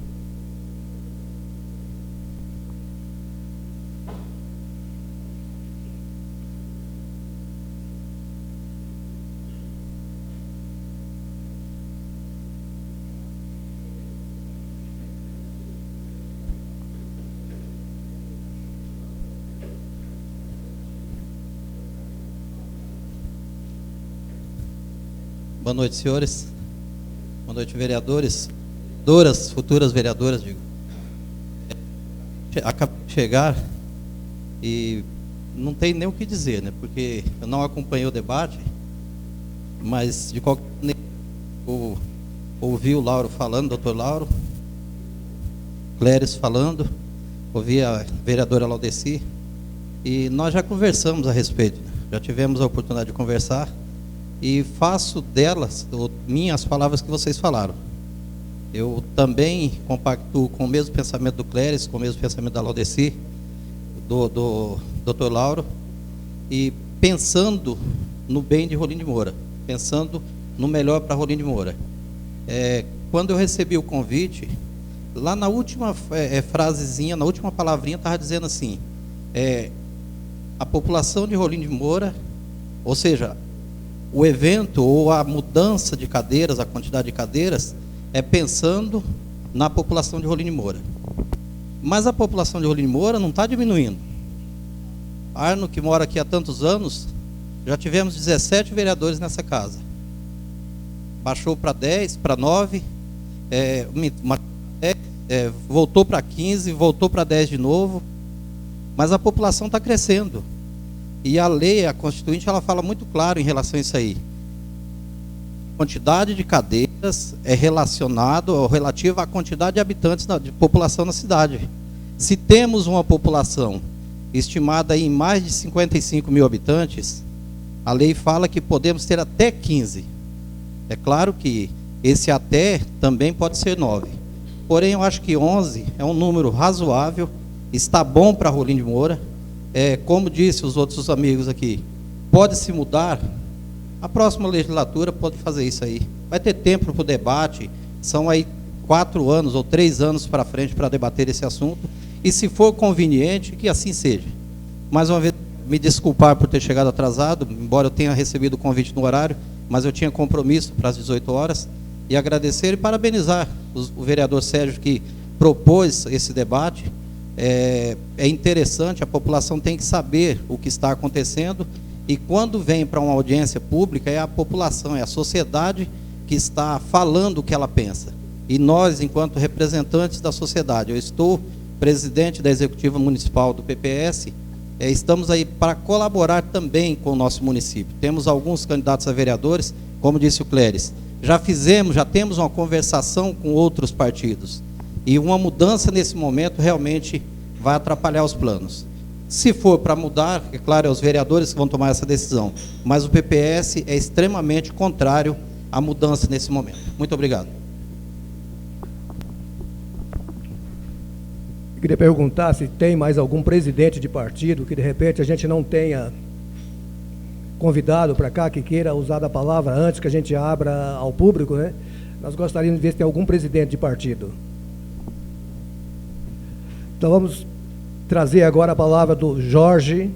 Boa noite, senhores. Boa noite, vereadores. Vereadoras, futuras vereadoras, digo. Acabei de chegar e não tem nem o que dizer, né? Porque eu não acompanhei o debate, mas de qualquer maneira, eu ouvi o Lauro falando, doutor Lauro, Cléris falando, ouvi a vereadora Laudeci, e nós já conversamos a respeito, né? Já tivemos a oportunidade de conversar, e faço delas, minhas palavras que vocês falaram. Eu também compactuo com o mesmo pensamento do Cléris, com o mesmo pensamento da Laudeci, do Dr. Lauro, e pensando no bem de Rolim de Moura, pensando no melhor para Rolim de Moura. Quando eu recebi o convite, lá na última frasezinha, na última palavrinha, estava dizendo assim, a população de Rolim de Moura, ou seja, o evento ou a mudança de cadeiras, a quantidade de cadeiras, é pensando na população de Rolim de Moura. Mas a população de Rolim de Moura não está diminuindo. Arno, que mora aqui há tantos anos, já tivemos 17 vereadores nessa casa. Baixou para 10, para 9, voltou para 15, voltou para 10 de novo. Mas a população está crescendo. E a lei, a Constituinte, ela fala muito claro em relação a isso aí. A quantidade de cadeiras é relacionado ou relativa à quantidade de habitantes, de população na cidade. Se temos uma população estimada em mais de 55 mil habitantes, a lei fala que podemos ter até 15. É claro que esse até também pode ser 9. Porém, eu acho que 11 é um número razoável, está bom para Rolim de Moura. Como disse os outros amigos aqui, pode se mudar, a próxima legislatura pode fazer isso aí. Vai ter tempo para o debate, são aí 4 anos ou 3 anos para frente para debater esse assunto, e se for conveniente, que assim seja. Mais uma vez, me desculpar por ter chegado atrasado, embora eu tenha recebido o convite no horário, mas eu tinha compromisso para as 18 horas, e agradecer e parabenizar o vereador Sérgio que propôs esse debate. É interessante, a população tem que saber o que está acontecendo, e quando vem para uma audiência pública, é a população, é a sociedade que está falando o que ela pensa. E nós, enquanto representantes da sociedade, eu estou presidente da Executiva Municipal do PPS, estamos aí para colaborar também com o nosso município. Temos alguns candidatos a vereadores, como disse o Cléris, já temos uma conversação com outros partidos. E uma mudança nesse momento realmente vai atrapalhar os planos. Se for para mudar, é claro, é os vereadores que vão tomar essa decisão, mas o PPS é extremamente contrário à mudança nesse momento. Muito obrigado. Eu queria perguntar se tem mais algum presidente de partido que de repente a gente não tenha convidado para cá, que queira usar a palavra antes que a gente abra ao público, né? Nós gostaríamos de ver se tem algum presidente de partido. Então vamos trazer agora a palavra do Jorge,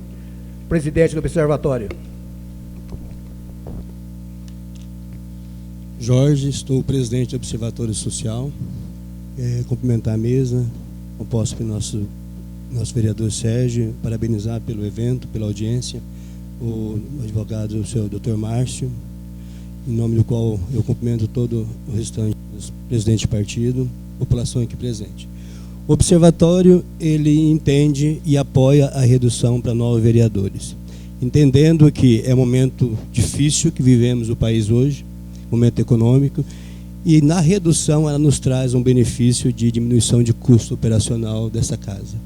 presidente do Observatório. Jorge, estou presidente do Observatório Social. Cumprimentar a mesa, composto pelo nosso nosso vereador Sérgio, parabenizar pelo evento, pela audiência, o advogado, o seu Dr. Márcio, em nome do qual eu cumprimento todo o restante dos presidentes de partido, população aqui presente. O observatório, ele entende e apoia a redução para novos vereadores, entendendo que é um momento difícil que vivemos no país hoje, momento econômico, e na redução ela nos traz um benefício de diminuição de custo operacional dessa casa.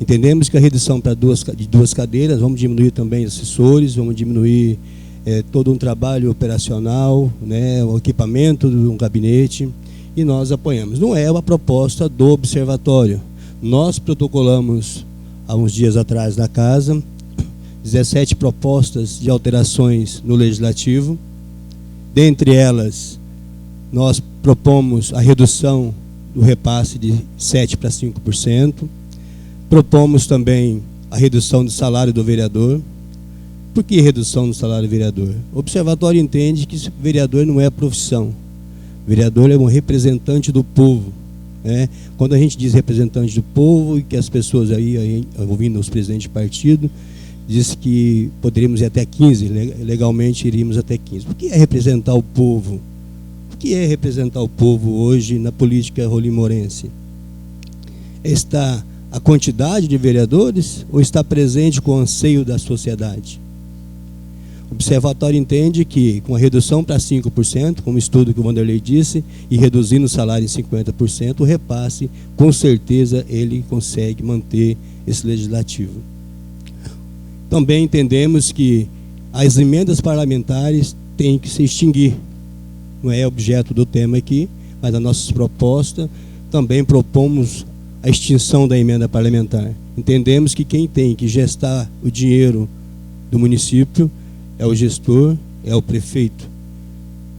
Entendemos que a redução para de duas cadeiras, vamos diminuir também assessores, vamos diminuir todo um trabalho operacional, né, o equipamento de um gabinete, e nós apoiamos. Não é uma proposta do observatório. Nós protocolamos, há uns dias atrás, na casa, 17 propostas de alterações no Legislativo. Dentre elas, nós propomos a redução do repasse de 7% para 5%. Propomos também a redução do salário do vereador. Por que redução do salário do vereador? O observatório entende que vereador não é profissão. O vereador é um representante do povo, né? Quando a gente diz representante do povo, e que as pessoas aí ouvindo os presidentes de partido, diz que poderíamos ir até 15, legalmente iríamos até 15. O que é representar o povo? O que é representar o povo hoje na política rolimorense? Está a quantidade de vereadores ou está presente com o anseio da sociedade? O observatório entende que, com a redução para 5%, como o estudo que o Vanderlei disse, e reduzindo o salário em 50%, o repasse, com certeza, ele consegue manter esse legislativo. Também entendemos que as emendas parlamentares têm que se extinguir. Não é objeto do tema aqui, mas a nossa proposta também propomos a extinção da emenda parlamentar. Entendemos que quem tem que gestar o dinheiro do município é o gestor, é o prefeito,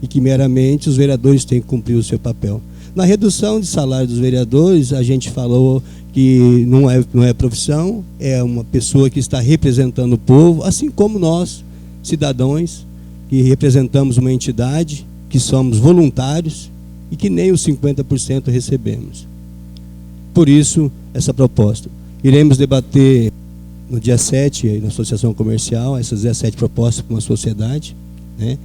e que meramente os vereadores têm que cumprir o seu papel. Na redução de salário dos vereadores, a gente falou que não é profissão, é uma pessoa que está representando o povo, assim como nós, cidadãos, que representamos uma entidade, que somos voluntários e que nem os 50% recebemos. Por isso, essa proposta. Iremos debater no dia 7, na Associação Comercial, essas 17 propostas com a sociedade, né?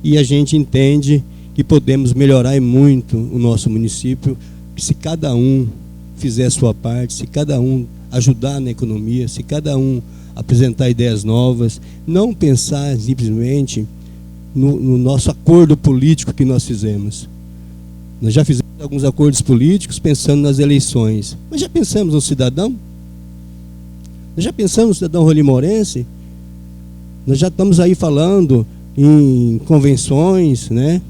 E a gente entende que podemos melhorar muito o nosso município, se cada um fizer a sua parte, se cada um ajudar na economia, se cada um apresentar ideias novas, não pensar simplesmente no nosso acordo político que nós fizemos. Nós já fizemos alguns acordos políticos pensando nas eleições, mas já pensamos no cidadão? Nós já pensamos no cidadão rolimorense? Nós já estamos aí falando em convenções, né?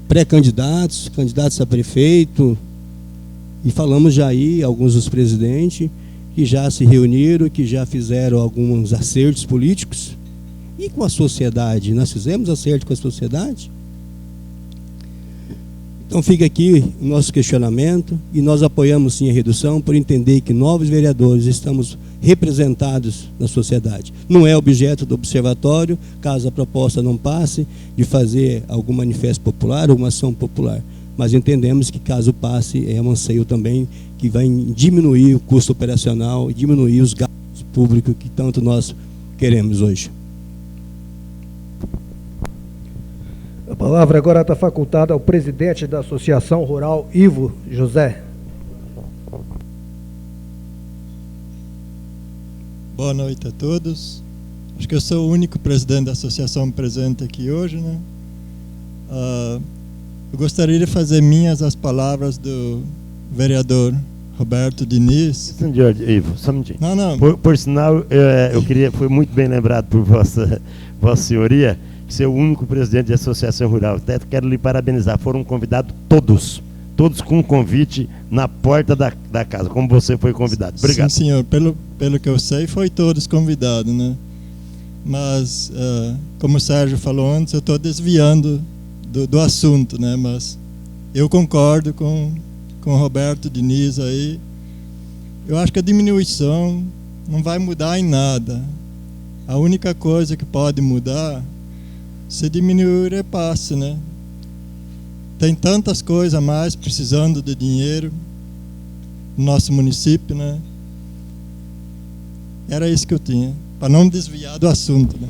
Pré-candidatos, candidatos a prefeito, e falamos já aí, alguns dos presidentes, que já se reuniram, que já fizeram alguns acertos políticos. E com a sociedade? Nós fizemos acerto com a sociedade? Então fica aqui o nosso questionamento, e nós apoiamos sim a redução por entender que novos vereadores estamos representados na sociedade. Não é objeto do observatório, caso a proposta não passe, de fazer algum manifesto popular, alguma ação popular. Mas entendemos que caso passe, é um anseio também que vai diminuir o custo operacional e diminuir os gastos públicos que tanto nós queremos hoje. A palavra agora está facultada ao presidente da Associação Rural, Ivo José. Boa noite a todos. Acho que eu sou o único presidente da associação presente aqui hoje, né? Eu gostaria de fazer minhas as palavras do vereador Roberto Diniz. Ivo, só um minutinho. Não. Por sinal, eu queria, foi muito bem lembrado por vossa senhoria, ser o único presidente de associação rural. Até quero lhe parabenizar. Foram convidados todos com um convite na porta da casa, como você foi convidado. Obrigado. Sim, senhor. Pelo que eu sei, foi todos convidados, né? Mas, como o Sérgio falou antes, eu estou desviando do assunto, né? Mas eu concordo com o Roberto Diniz aí. Eu acho que a diminuição não vai mudar em nada. A única coisa que pode mudar se diminuir o repasse, né? Tem tantas coisas a mais precisando de dinheiro no nosso município, né? Era isso que eu tinha, para não desviar do assunto, né?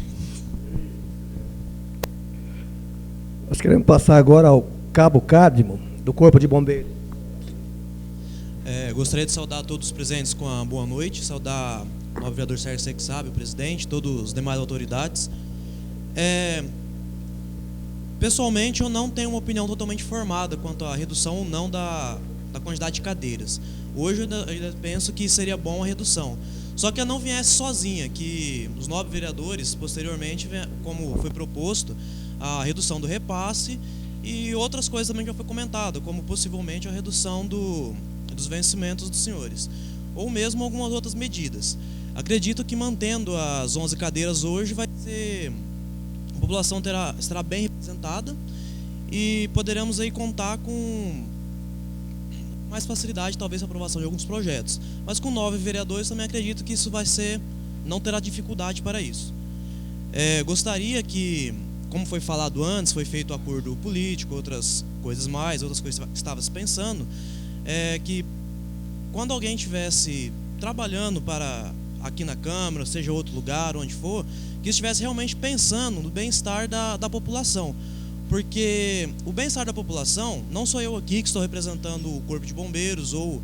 Nós queremos passar agora ao Cabo Cádimo, do Corpo de Bombeiros. Gostaria de saudar todos os presentes com a boa noite, saudar o novo vereador Sérgio Seixabe, o presidente, todos os demais autoridades. Pessoalmente, eu não tenho uma opinião totalmente formada quanto à redução ou não da quantidade de cadeiras. Hoje eu ainda penso que seria bom a redução. Só que ela não viesse sozinha, que os 9 vereadores, posteriormente, como foi proposto, a redução do repasse e outras coisas também que já foi comentado, como possivelmente a redução dos vencimentos dos senhores, ou mesmo algumas outras medidas. Acredito que mantendo as 11 cadeiras hoje, a população estará bem representada e poderemos aí contar com mais facilidade, talvez, a aprovação de alguns projetos. Mas com 9 vereadores também acredito que isso não terá dificuldade para isso. Gostaria que, como foi falado antes, foi feito acordo político, outras coisas que estava se pensando, que quando alguém estivesse trabalhando aqui na Câmara, seja outro lugar, onde for, que estivesse realmente pensando no bem-estar da população. Porque o bem-estar da população, não sou eu aqui que estou representando o Corpo de Bombeiros ou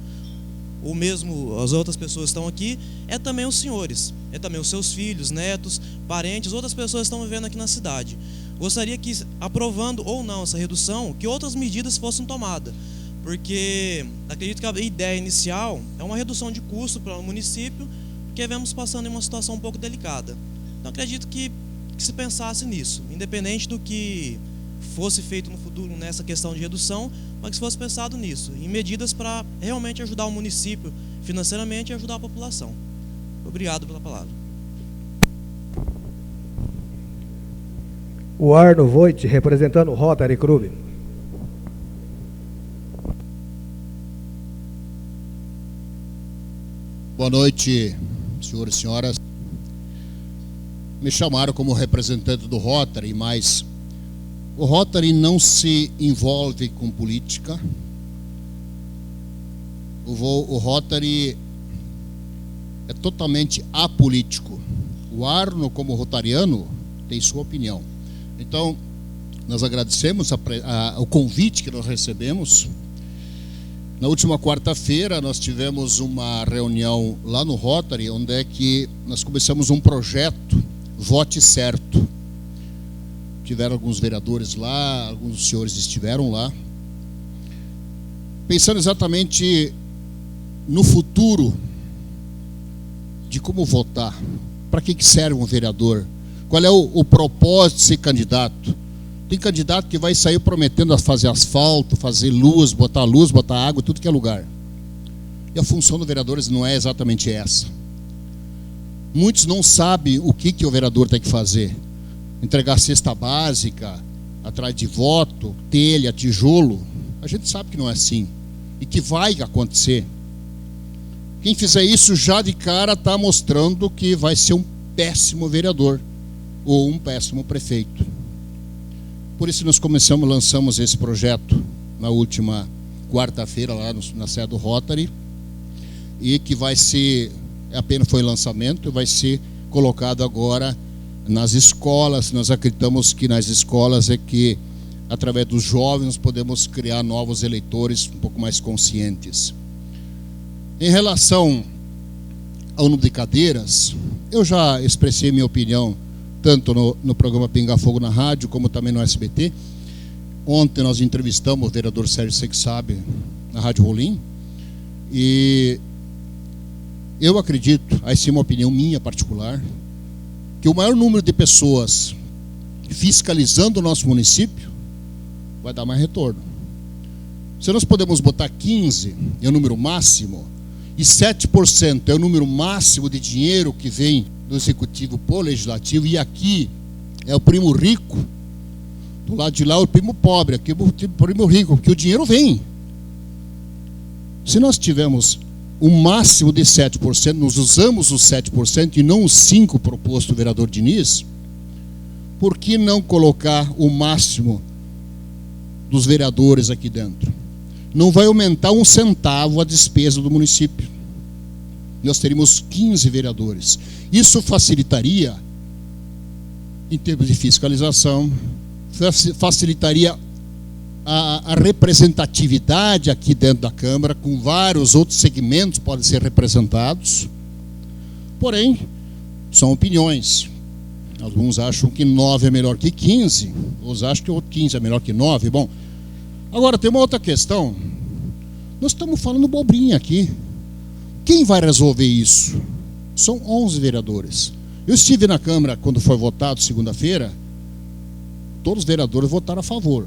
mesmo as outras pessoas que estão aqui, é também os senhores, é também os seus filhos, netos, parentes, outras pessoas que estão vivendo aqui na cidade. Gostaria que, aprovando ou não essa redução, que outras medidas fossem tomadas, porque acredito que a ideia inicial é uma redução de custo para o município, porque vemos passando em uma situação um pouco delicada. Então acredito que se pensasse nisso, independente do que fosse feito no futuro nessa questão de redução, mas que se fosse pensado nisso, em medidas para realmente ajudar o município financeiramente e ajudar a população. Obrigado pela palavra. O Arno Voit, representando o Rotary Club. Boa noite, senhores e senhoras. Me chamaram como representante do Rotary, mas o Rotary não se envolve com política. O Rotary é totalmente apolítico. O Arno, como rotariano, tem sua opinião. Então, nós agradecemos o convite que nós recebemos. Na última quarta-feira, nós tivemos uma reunião lá no Rotary, onde é que nós começamos um projeto, Vote Certo. Tiveram alguns vereadores lá, alguns senhores estiveram lá, pensando exatamente no futuro de como votar, para que serve um vereador, qual é o propósito de ser candidato. Tem candidato que vai sair prometendo fazer asfalto, fazer luz, botar água, tudo que é lugar. E a função dos vereadores não é exatamente essa. Muitos não sabem o que o vereador tem que fazer. Entregar cesta básica, atrás de voto, telha, tijolo. A gente sabe que não é assim. E que vai acontecer. Quem fizer isso já de cara está mostrando que vai ser um péssimo vereador ou um péssimo prefeito. Por isso nós lançamos esse projeto na última quarta-feira lá na sede do Rotary, e que vai ser, apenas foi lançamento, vai ser colocado agora nas escolas. Nós acreditamos que nas escolas é que, através dos jovens, podemos criar novos eleitores um pouco mais conscientes. Em relação ao número de cadeiras, eu já expressei minha opinião tanto no programa Pinga Fogo na rádio, como também no SBT. Ontem nós entrevistamos o vereador Sérgio Seixabe na Rádio Rolim, e eu acredito, essa é uma opinião minha particular, que o maior número de pessoas fiscalizando o nosso município vai dar mais retorno. Se nós podemos botar 15, é o número máximo, e 7% é o número máximo de dinheiro que vem do executivo para o legislativo, e aqui é o primo rico, do lado de lá é o primo pobre, aqui é o primo rico, porque o dinheiro vem. Se nós tivermos o máximo de 7%, nós usamos os 7% e não os 5% proposto do vereador Diniz, por que não colocar o máximo dos vereadores aqui dentro? Não vai aumentar um centavo a despesa do município. nós teríamos 15 vereadores. Isso facilitaria, em termos de fiscalização, facilitaria a representatividade aqui dentro da Câmara, com vários outros segmentos podem ser representados. Porém, são opiniões. Alguns acham que 9 é melhor que 15, outros acham que 15 é melhor que 9. Bom, agora tem uma outra questão. Nós estamos falando bobrinha aqui. Quem vai resolver isso? São 11 vereadores. Eu estive na Câmara quando foi votado segunda-feira, todos os vereadores votaram a favor.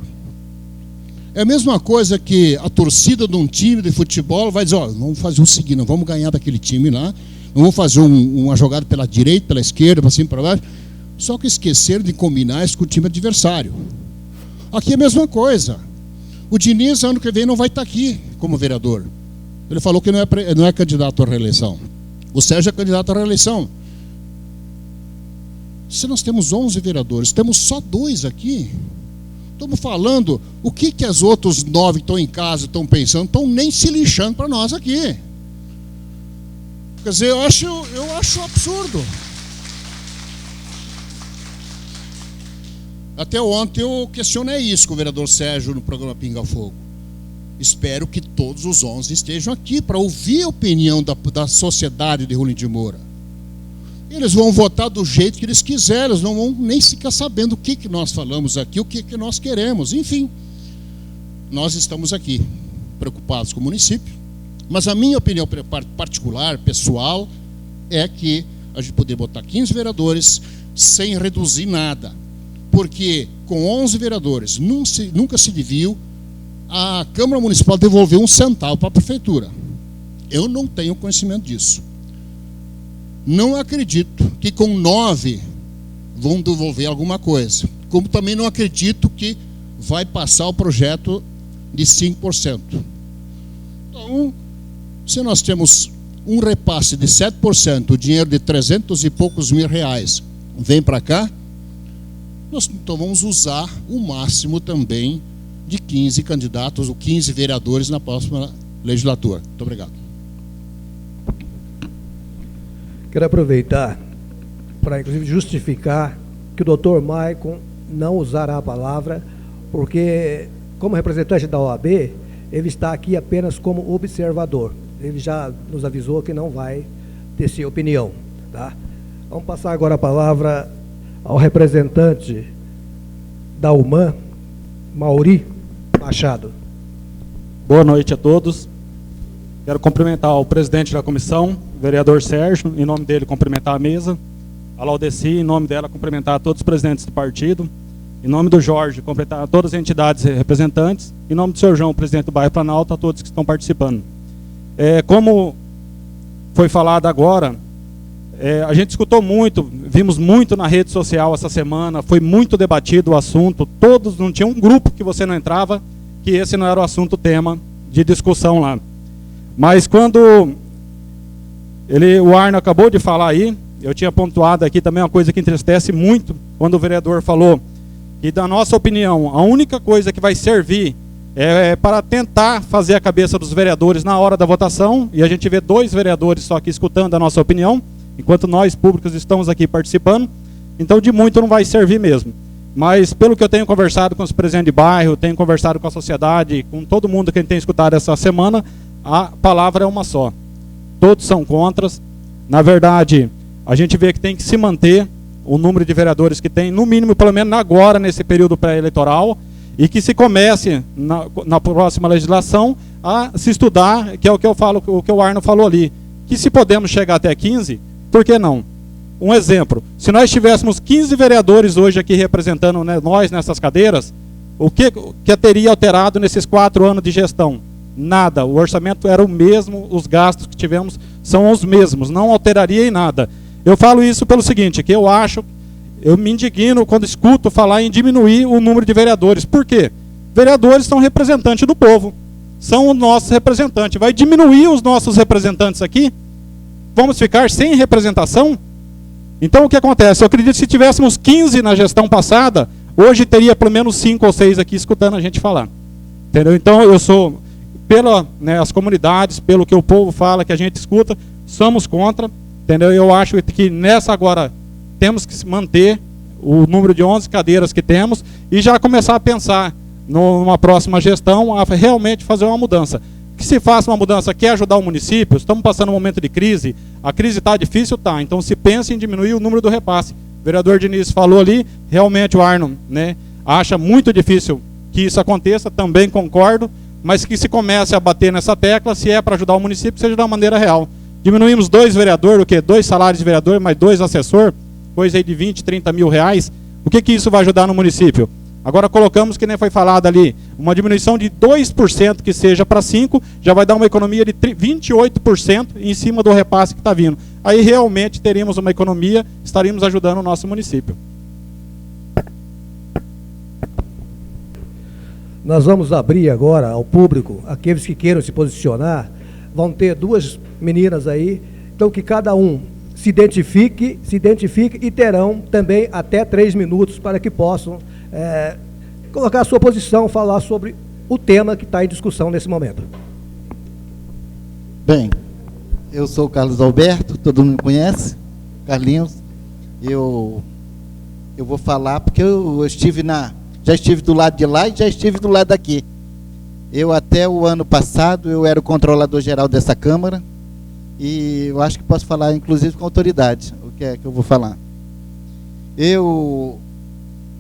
É a mesma coisa que a torcida de um time de futebol vai dizer, ó, vamos fazer o seguinte, não vamos ganhar daquele time lá, não vamos fazer uma jogada pela direita, pela esquerda, para cima, para baixo, só que esqueceram de combinar isso com o time adversário. Aqui é a mesma coisa. O Diniz, ano que vem, não vai estar aqui como vereador. Ele falou que não é candidato à reeleição. O Sérgio é candidato à reeleição. Se nós temos 11 vereadores, temos só 2 aqui. Estamos falando, o que as outros 9 que estão em casa estão pensando, estão nem se lixando para nós aqui. Quer dizer, eu acho absurdo. Até ontem eu questionei isso com o vereador Sérgio no programa Pinga Fogo. Espero que todos os 11 estejam aqui para ouvir a opinião da sociedade de Rolim de Moura. Eles vão votar do jeito que eles quiserem, eles não vão nem ficar sabendo o que nós falamos aqui, o que nós queremos. Enfim, nós estamos aqui preocupados com o município, mas a minha opinião particular, pessoal, é que a gente poderia botar 15 vereadores sem reduzir nada. Porque com 11 vereadores nunca se viu a Câmara Municipal devolver um centavo para a Prefeitura. Eu não tenho conhecimento disso. Não acredito que com 9 vão devolver alguma coisa. Como também não acredito que vai passar o projeto de 5%. Então, se nós temos um repasse de 7%, o dinheiro de 300 e poucos mil reais vem para cá, nós então vamos usar o máximo também de 15 candidatos ou 15 vereadores na próxima legislatura. Muito obrigado. Quero aproveitar para, inclusive, justificar que o doutor Maicon não usará a palavra, porque, como representante da OAB, ele está aqui apenas como observador. Ele já nos avisou que não vai tecer opinião. Tá? Vamos passar agora a palavra ao representante da UMAN, Mauri Machado. Boa noite a todos. Quero cumprimentar o presidente da comissão, o vereador Sérgio, em nome dele cumprimentar a mesa, a Laudeci, em nome dela cumprimentar todos os presidentes do partido, em nome do Jorge, cumprimentar todas as entidades representantes, em nome do senhor João, presidente do bairro Planalto, a todos que estão participando. Como foi falado agora, a gente escutou muito, vimos muito na rede social essa semana, foi muito debatido o assunto, todos, não tinha um grupo que você não entrava, que esse não era o assunto tema de discussão lá. Mas quando o Arno acabou de falar aí, eu tinha pontuado aqui também uma coisa que entristece muito, quando o vereador falou que, da nossa opinião, a única coisa que vai servir é para tentar fazer a cabeça dos vereadores na hora da votação, e a gente vê 2 vereadores só aqui escutando a nossa opinião, enquanto nós, públicos, estamos aqui participando, então de muito não vai servir mesmo. Mas pelo que eu tenho conversado com os presidentes de bairro, tenho conversado com a sociedade, com todo mundo que a gente tem escutado essa semana, a palavra é uma só. Todos são contras. Na verdade, a gente vê que tem que se manter o número de vereadores que tem, no mínimo, pelo menos agora, nesse período pré-eleitoral, e que se comece, na próxima legislação, a se estudar, que é o que eu falo, o que o Arno falou ali, que se podemos chegar até 15, por que não? Um exemplo, se nós tivéssemos 15 vereadores hoje aqui representando, né, nós nessas cadeiras, o que teria alterado nesses 4 anos de gestão? Nada, o orçamento era o mesmo, os gastos que tivemos são os mesmos, não alteraria em nada. Eu falo isso pelo seguinte, que eu me indigno quando escuto falar em diminuir o número de vereadores. Por quê? Vereadores são representantes do povo, são os nossos representantes. Vai diminuir os nossos representantes aqui? Vamos ficar sem representação? Então o que acontece? Eu acredito que se tivéssemos 15 na gestão passada, hoje teria pelo menos 5 ou 6 aqui escutando a gente falar. Entendeu? Então eu pela, né, as comunidades, pelo que o povo fala, que a gente escuta, somos contra, entendeu? Eu acho que nessa agora temos que manter o número de 11 cadeiras que temos e já começar a pensar numa próxima gestão a realmente fazer uma mudança. Que se faça uma mudança, quer ajudar o município, estamos passando um momento de crise, a crise está difícil, tá, então se pensa em diminuir o número do repasse. O vereador Diniz falou ali, realmente o Arno, né, acha muito difícil que isso aconteça, também concordo, mas que se comece a bater nessa tecla, se é para ajudar o município, seja de uma maneira real. Diminuímos 2 vereadores, o quê? 2 salários de vereador, mais 2 assessor, coisa aí de 20, 30 mil reais. O que isso vai ajudar no município? Agora colocamos, que nem foi falado ali, uma diminuição de 2% que seja para 5%, já vai dar uma economia de 28% em cima do repasse que está vindo. Aí realmente teríamos uma economia, estaríamos ajudando o nosso município. Nós vamos abrir agora ao público, aqueles que queiram se posicionar, vão ter 2 meninas aí, então que cada um se identifique e terão também até 3 minutos para que possam colocar a sua posição, falar sobre o tema que está em discussão nesse momento. Bem, eu sou o Carlos Alberto, todo mundo me conhece, Carlinhos. Eu vou falar porque eu já estive do lado de lá e já estive do lado daqui. Eu até o ano passado, eu era o controlador geral dessa Câmara e eu acho que posso falar inclusive com autoridade, o que é que eu vou falar.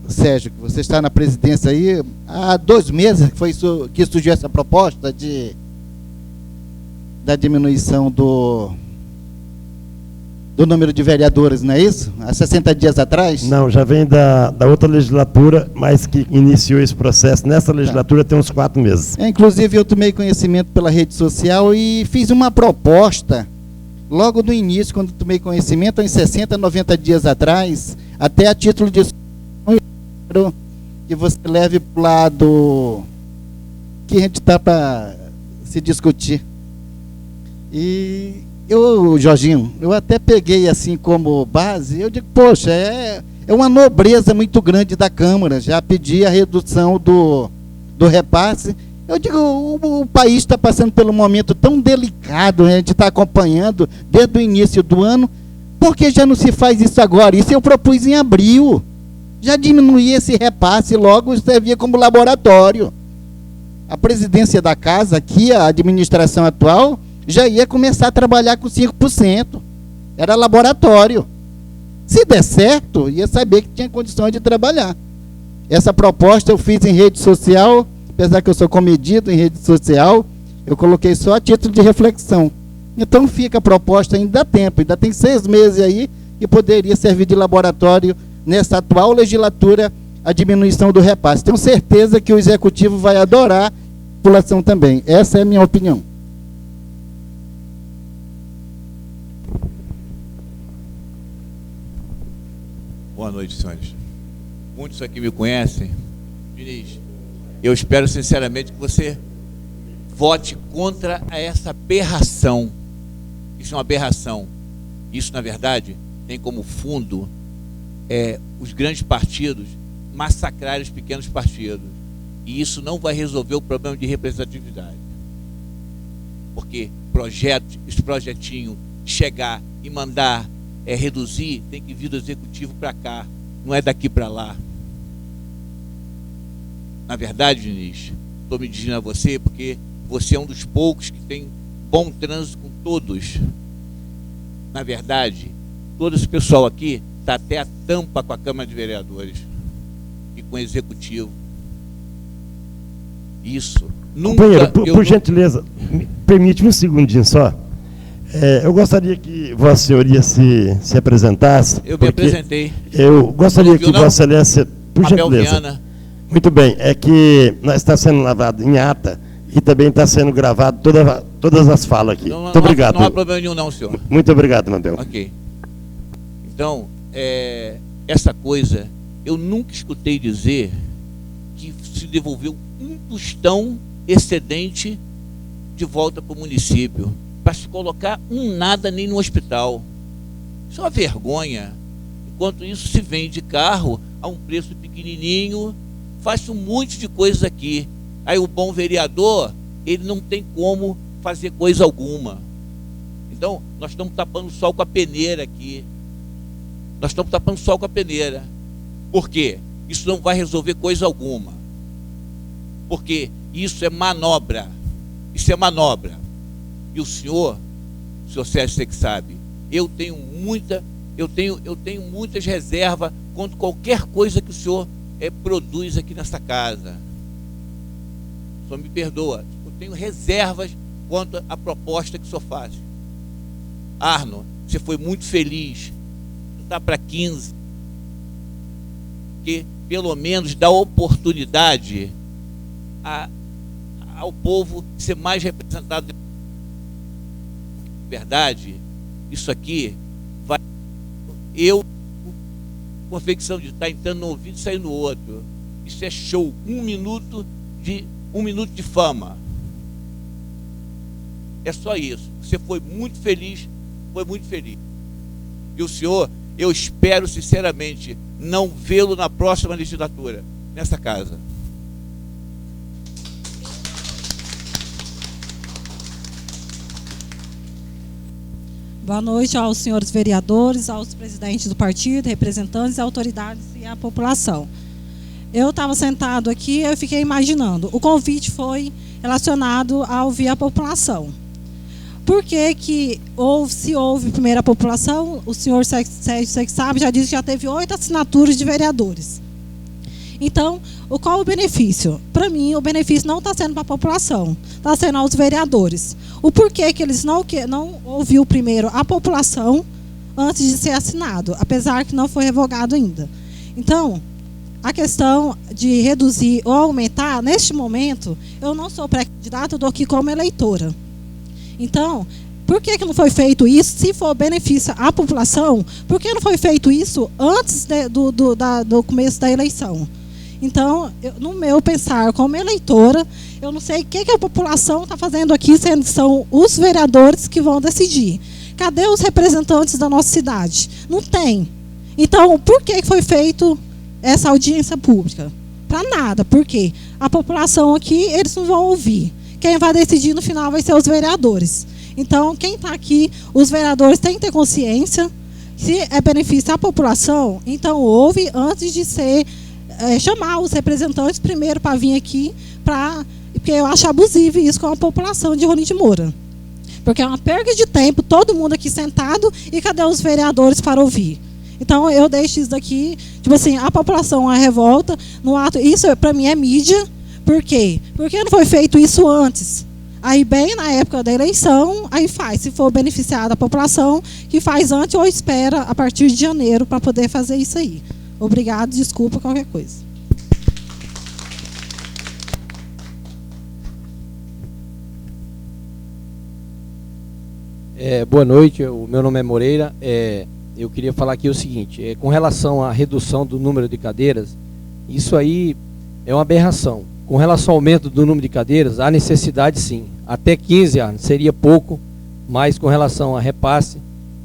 Sérgio, que você está na presidência aí, há 2 meses que surgiu essa proposta da diminuição do número de vereadores, não é isso? Há 60 dias atrás? Não, já vem da outra legislatura, mas que iniciou esse processo nessa legislatura tem uns 4 meses. Inclusive eu tomei conhecimento pela rede social e fiz uma proposta, logo no início, quando tomei conhecimento, em 60, 90 dias atrás, até a título de que você leve para o lado que a gente está para se discutir. E Jorginho, eu até peguei assim como base, eu digo, poxa, é uma nobreza muito grande da Câmara, já pedi a redução do repasse. Eu digo, o país está passando por um momento tão delicado, a gente está acompanhando desde o início do ano, por que já não se faz isso agora? Isso eu propus em abril. Já diminuía esse repasse, logo servia como laboratório. A presidência da casa aqui, a administração atual, já ia começar a trabalhar com 5%. Era laboratório. Se der certo, ia saber que tinha condições de trabalhar. Essa proposta eu fiz em rede social, apesar que eu sou comedido em rede social, eu coloquei só a título de reflexão. Então fica a proposta, ainda dá tempo, ainda tem 6 meses aí, que poderia servir de laboratório nessa atual legislatura, a diminuição do repasse. Tenho certeza que o Executivo vai adorar, a população também. Essa é a minha opinião. Boa noite, senhores. Muitos aqui me conhecem. Diniz, eu espero sinceramente que você vote contra essa aberração. Isso é uma aberração. Isso, na verdade, tem como fundo os grandes partidos massacrarem os pequenos partidos. E isso não vai resolver o problema de representatividade. Porque esse projetinho chegar e mandar reduzir, tem que vir do executivo para cá, não é daqui para lá. Na verdade, Diniz, estou me dirigindo a você porque você é um dos poucos que tem bom trânsito com todos. Na verdade, todo esse pessoal aqui está até a tampa com a Câmara de Vereadores e com o Executivo. Isso. Companheiro, por gentileza, permite-me um segundinho só. Eu gostaria que Vossa Senhoria se apresentasse. Eu me apresentei. Eu gostaria que Vossa Excelência, por Abel gentileza. Viana. Muito bem, é que nós está sendo lavado em ata e também está sendo gravado todas as falas aqui. Muito obrigado. Não há problema nenhum não, senhor. Muito obrigado, Mabel. Ok. Então, essa coisa, eu nunca escutei dizer que se devolveu um tostão excedente de volta para o município, para se colocar nada nem no hospital. Isso é uma vergonha. Enquanto isso se vende carro a um preço pequenininho, faz um monte de coisas aqui. Aí o bom vereador ele não tem como fazer coisa alguma. Então, nós estamos tapando o sol com a peneira aqui. Nós estamos tapando o sol com a peneira. Por quê? Isso não vai resolver coisa alguma. Porque isso é manobra. Isso é manobra. E o senhor Sérgio, você que sabe, eu tenho muitas reservas contra qualquer coisa que o senhor produz aqui nessa casa. O senhor me perdoa. Eu tenho reservas quanto à proposta que o senhor faz. Arno, você foi muito feliz. Está para 15. Que pelo menos dá oportunidade ao povo ser mais representado. Verdade, isso aqui vai. Eu, confecção de estar entrando no ouvido e saindo no outro. Isso é show. Um minuto de fama. É só isso. Você foi muito feliz. Foi muito feliz. E o senhor, eu espero sinceramente não vê-lo na próxima legislatura, nessa casa. Boa noite aos senhores vereadores, aos presidentes do partido, representantes, autoridades e à população. Eu estava sentado aqui e eu fiquei imaginando. O convite foi relacionado a ouvir a população. Por que se houve primeiro a população? O senhor Sérgio, você que sabe, já disse que já teve 8 assinaturas de vereadores. Então, qual o benefício? Para mim, o benefício não está sendo para a população, está sendo aos vereadores. O porquê que eles não ouviu primeiro a população antes de ser assinado, apesar que não foi revogado ainda. Então, a questão de reduzir ou aumentar, neste momento, eu não sou pré-candidata, eu estou aqui como eleitora. Então, por que não foi feito isso? Se for benefício à população, por que não foi feito isso antes do começo da eleição? Então, no meu pensar como eleitora, eu não sei o que a população está fazendo aqui, sendo que são os vereadores que vão decidir. Cadê os representantes da nossa cidade? Não tem. Então, por que foi feito essa audiência pública? Para nada. Por quê? A população aqui, eles não vão ouvir. Quem vai decidir no final vai ser os vereadores. Então, quem está aqui, os vereadores têm que ter consciência. Se é benefício à população, então ouve antes de chamar os representantes primeiro para vir aqui, porque eu acho abusivo isso com a população de Rolim de Moura. Porque é uma perda de tempo, todo mundo aqui sentado, e cadê os vereadores para ouvir? Então, eu deixo isso daqui, tipo assim, a população, a revolta, no ato, isso para mim é mídia. Por quê? Porque não foi feito isso antes. Aí, bem na época da eleição, aí faz. Se for beneficiada a população, que faz antes ou espera a partir de janeiro para poder fazer isso aí. Obrigado, desculpa qualquer coisa. Boa noite, o meu nome é Moreira. Eu queria falar aqui o seguinte, com relação à redução do número de cadeiras, isso aí é uma aberração. Com relação ao aumento do número de cadeiras, há necessidade sim. Até 15 anos seria pouco, mas com relação a repasse,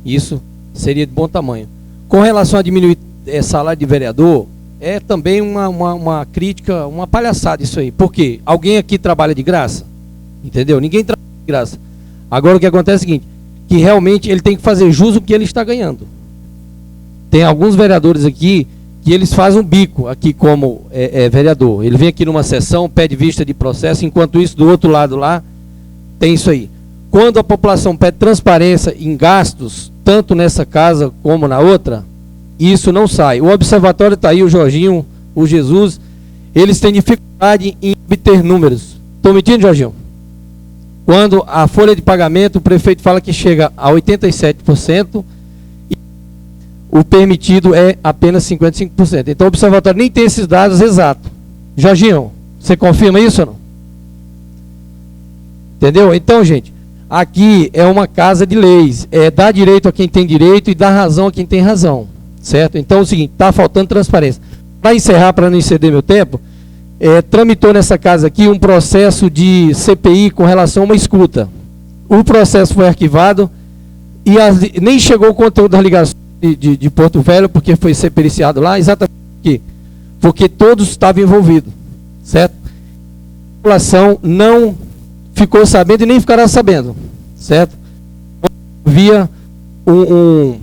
isso seria de bom tamanho. Com relação a diminuir salário de vereador, é também uma crítica, uma palhaçada isso aí. Por quê? Alguém aqui trabalha de graça? Entendeu? Ninguém trabalha de graça. Agora o que acontece é o seguinte, que realmente ele tem que fazer jus ao que ele está ganhando. Tem alguns vereadores aqui que eles fazem um bico aqui como vereador. Ele vem aqui numa sessão, pede vista de processo, enquanto isso do outro lado lá, tem isso aí. Quando a população pede transparência em gastos, tanto nessa casa como na outra, isso não sai. O observatório está aí, o Jorginho, o Jesus, eles têm dificuldade em obter números. Estou mentindo, Jorginho? Quando a folha de pagamento, o prefeito fala que chega a 87%, o permitido é apenas 55%. Então o observatório nem tem esses dados exatos. Jorginho, você confirma isso ou não? Entendeu? Então, gente, aqui é uma casa de leis. Dá direito a quem tem direito e dá razão a quem tem razão. Certo? Então é o seguinte, está faltando transparência. Para encerrar, para não exceder meu tempo, tramitou nessa casa aqui um processo de CPI com relação a uma escuta. O processo foi arquivado e nem chegou o conteúdo das ligações de Porto Velho, porque foi ser periciado lá, exatamente porque todos estavam envolvidos, certo? A população não ficou sabendo e nem ficará sabendo, certo? Via um